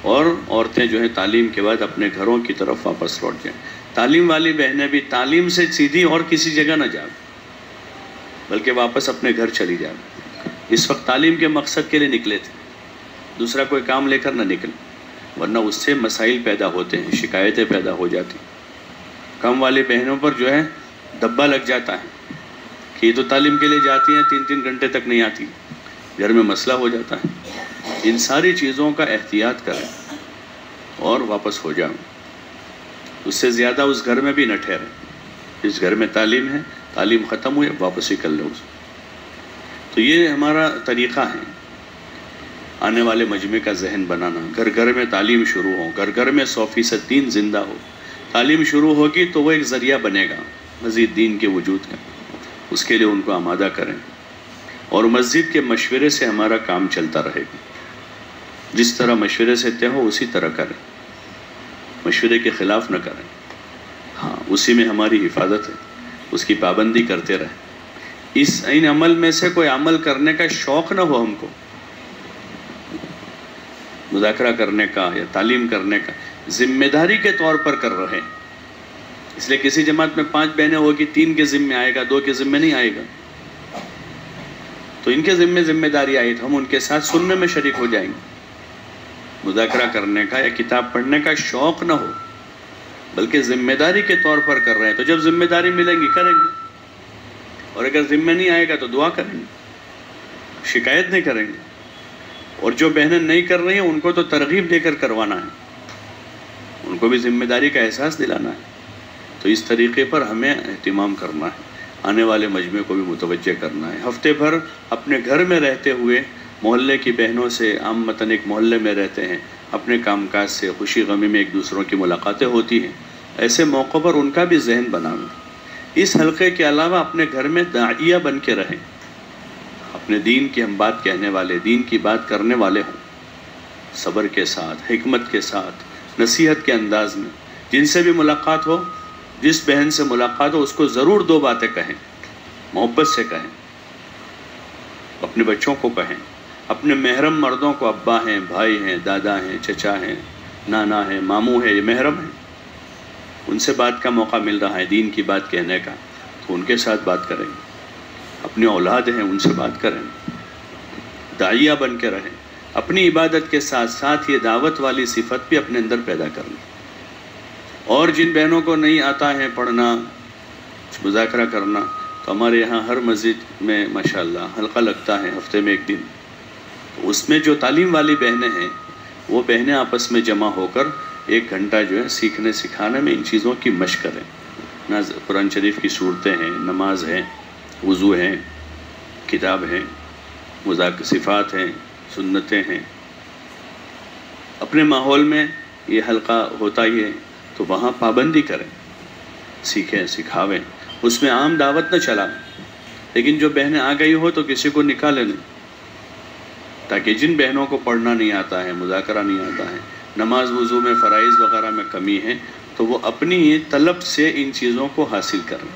اور عورتیں جو ہیں تعلیم کے بعد اپنے گھروں کی طرف واپس لوٹ جائیں. تعلیم والی بہنیں بھی تعلیم سے سیدھی اور کسی جگہ نہ جائیں، بلکہ واپس اپنے گھر چلی جائیں. اس وقت تعلیم کے مقصد کے لیے نکلے تھے، دوسرا کوئی کام لے کر نہ نکلیں، ورنہ اس سے مسائل پیدا ہوتے ہیں، شکایتیں پیدا ہو جاتی. کام والی بہنوں پر جو ہے دبا لگ جاتا ہے کہ یہ تو تعلیم کے لیے جاتی ہیں 3-3 گھنٹے تک نہیں آتی، گھر میں مسئلہ ہو جاتا ہے. ان ساری چیزوں کا احتیاط کریں اور واپس ہو جائیں. اس سے زیادہ اس گھر میں بھی نہ ٹھہریں. جس گھر میں تعلیم ہے، تعلیم ختم ہوئی، واپس ہی کر لیں اسے. تو یہ ہمارا طریقہ ہے آنے والے مجمع کا ذہن بنانا. گھر گھر میں تعلیم شروع ہو، گھر گھر میں 100% دین زندہ ہو. تعلیم شروع ہوگی تو وہ ایک ذریعہ بنے گا مزید دین کے وجود کا. اس کے لیے ان کو آمادہ کریں، اور مسجد کے مشورے سے ہمارا کام چلتا رہے گا. جس طرح مشورے سے طے ہو اسی طرح کریں، مشورے کے خلاف نہ کریں. ہاں، اسی میں ہماری حفاظت ہے، اس کی پابندی کرتے رہیں. ان عمل میں سے کوئی عمل کرنے کا شوق نہ ہو ہم کو، مذاکرہ کرنے کا یا تعلیم کرنے کا، ذمہ داری کے طور پر کر رہے ہیں. اس لیے کسی جماعت میں 5 بہنیں ہوگی، 3 کے ذمہ آئے گا، 2 کے ذمہ نہیں آئے گا. تو ان کے ذمہ داری آئی تو ہم ان کے ساتھ سننے میں شریک ہو جائیں گے. مذاکرہ کرنے کا یا کتاب پڑھنے کا شوق نہ ہو، بلکہ ذمہ داری کے طور پر کر رہے ہیں. تو جب ذمہ داری ملے گی کریں گے، اور اگر ذمہ نہیں آئے گا تو دعا کریں گے، شکایت نہیں کریں گے. اور جو بہنیں نہیں کر رہی ہیں ان کو تو ترغیب دے کر کروانا ہے، ان کو بھی ذمہ داری کا احساس دلانا ہے. تو اس طریقے پر ہمیں اہتمام کرنا ہے، آنے والے مجمع کو بھی متوجہ کرنا ہے. ہفتے بھر اپنے گھر میں رہتے ہوئے محلے کی بہنوں سے، عامتاً ایک محلے میں رہتے ہیں، اپنے کام کاج سے خوشی غمی میں ایک دوسروں کی ملاقاتیں ہوتی ہیں. ایسے موقع پر ان کا بھی ذہن بنانا. اس حلقے کے علاوہ اپنے گھر میں داعیہ بن کے رہیں. اپنے دین کی ہم بات کہنے والے، دین کی بات کرنے والے ہوں، صبر کے ساتھ، حکمت کے ساتھ، نصیحت کے انداز میں. جن سے بھی ملاقات ہو، جس بہن سے ملاقات ہو، اس کو ضرور 2 باتیں کہیں، محبت سے کہیں، اپنے بچوں کو کہیں، اپنے محرم مردوں کو، ابا ہیں، بھائی ہیں، دادا ہیں، چچا ہیں، نانا ہیں، ماموں ہیں، یہ محرم ہیں، ان سے بات کا موقع مل رہا ہے دین کی بات کہنے کا، تو ان کے ساتھ بات کریں. اپنے اولاد ہیں، ان سے بات کریں، داعیہ بن کے رہیں. اپنی عبادت کے ساتھ ساتھ یہ دعوت والی صفت بھی اپنے اندر پیدا کریں. اور جن بہنوں کو نہیں آتا ہے پڑھنا، مذاکرہ کرنا، تو ہمارے یہاں ہر مسجد میں ماشاءاللہ حلقہ لگتا ہے ہفتے میں 1 دن. تو اس میں جو تعلیم والی بہنیں ہیں، وہ بہنیں آپس میں جمع ہو کر 1 گھنٹہ جو ہے سیکھنے سکھانے میں ان چیزوں کی مشق کریں. قرآن شریف کی صورتیں ہیں، نماز ہے، وضو ہیں، کتاب ہیں، صفات ہیں، سنتیں ہیں. اپنے ماحول میں یہ حلقہ ہوتا ہی ہے تو وہاں پابندی کریں، سیکھیں، سکھاویں. اس میں عام دعوت نہ چلائیں، لیکن جو بہنیں آ گئی ہو تو کسی کو نکالیں نہیں، تاکہ جن بہنوں کو پڑھنا نہیں آتا ہے، مذاکرہ نہیں آتا ہے، نماز وضو میں فرائض وغیرہ میں کمی ہے، تو وہ اپنی طلب سے ان چیزوں کو حاصل کریں.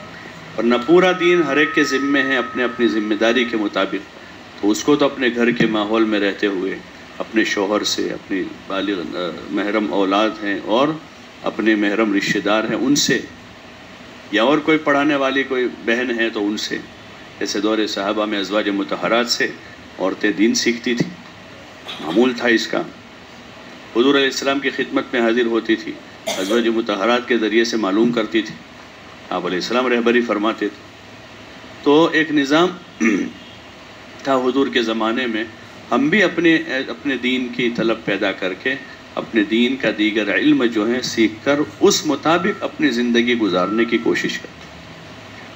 ورنہ پورا دین ہر ایک کے ذمے ہیں اپنے اپنی ذمہ داری کے مطابق. تو اس کو تو اپنے گھر کے ماحول میں رہتے ہوئے اپنے شوہر سے، اپنی بالغ محرم اولاد ہیں اور اپنے محرم رشتہ دار ہیں ان سے، یا اور کوئی پڑھانے والی کوئی بہن ہے تو ان سے. جیسے دور صحابہ میں ازواج مطہرات سے عورتیں دین سیکھتی تھیں، معمول تھا اس کا. حضور علیہ السلام کی خدمت میں حاضر ہوتی تھی، ازواج مطہرات کے ذریعے سے معلوم کرتی تھی، آپ علیہ السلام رہبری فرماتے تھے. تو ایک نظام تھا حضور کے زمانے میں. ہم بھی اپنے دین کی طلب پیدا کر کے اپنے دین کا دیگر علم جو ہے سیکھ کر اس مطابق اپنی زندگی گزارنے کی کوشش کریں.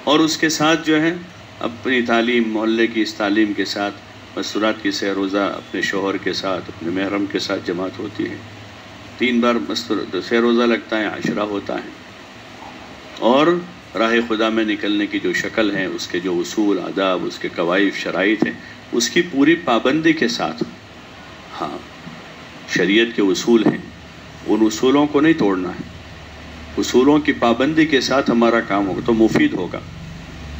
اور اس کے ساتھ جو ہے اپنی تعلیم، محلے کی اس تعلیم کے ساتھ مستورات کی سہ روزہ اپنے شوہر کے ساتھ، اپنے محرم کے ساتھ جماعت ہوتی ہے. 3 بار سہ روزہ لگتا ہے، عشرہ ہوتا ہے. اور راہ خدا میں نکلنے کی جو شکل ہے، اس کے جو اصول، آداب، اس کے قواعد، شرائط ہیں، اس کی پوری پابندی کے ساتھ. ہاں، شریعت کے اصول ہیں، ان اصولوں کو نہیں توڑنا ہے. اصولوں کی پابندی کے ساتھ ہمارا کام ہوگا تو مفید ہوگا،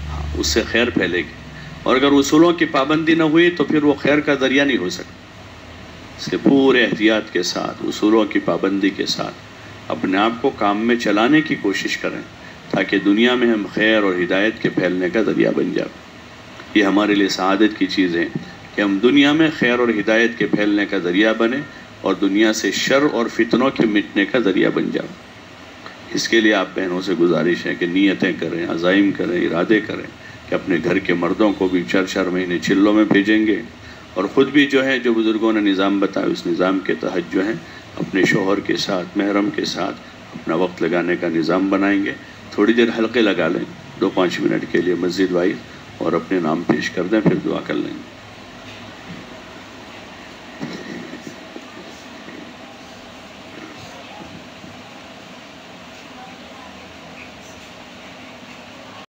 ہاں، اس سے خیر پھیلے گی. اور اگر اصولوں کی پابندی نہ ہوئی تو پھر وہ خیر کا ذریعہ نہیں ہو سکتا. اس کے پورے احتیاط کے ساتھ، اصولوں کی پابندی کے ساتھ اپنے آپ کو کام میں چلانے کی کوشش کریں، تاکہ دنیا میں ہم خیر اور ہدایت کے پھیلنے کا ذریعہ بن جائیں. یہ ہمارے لیے سعادت کی چیز ہے کہ ہم دنیا میں خیر اور ہدایت کے پھیلنے کا ذریعہ بنیں اور دنیا سے شر اور فتنوں کے مٹنے کا ذریعہ بن جائیں. اس کے لیے آپ بہنوں سے گزارش ہے کہ نیتیں کریں، عزائم کریں، ارادے کریں کہ اپنے گھر کے مردوں کو بھی 4 مہینے چلوں میں بھیجیں گے، اور خود بھی جو ہے جو بزرگوں نے نظام بتایا اس نظام کے تحت جو ہے اپنے شوہر کے ساتھ، محرم کے ساتھ اپنا وقت لگانے کا نظام بنائیں گے. تھوڑی دیر حلقے لگا لیں 2-5 منٹ کے لیے مسجد وائز، اور اپنے نام پیش کر دیں، پھر دعا کر لیں گے.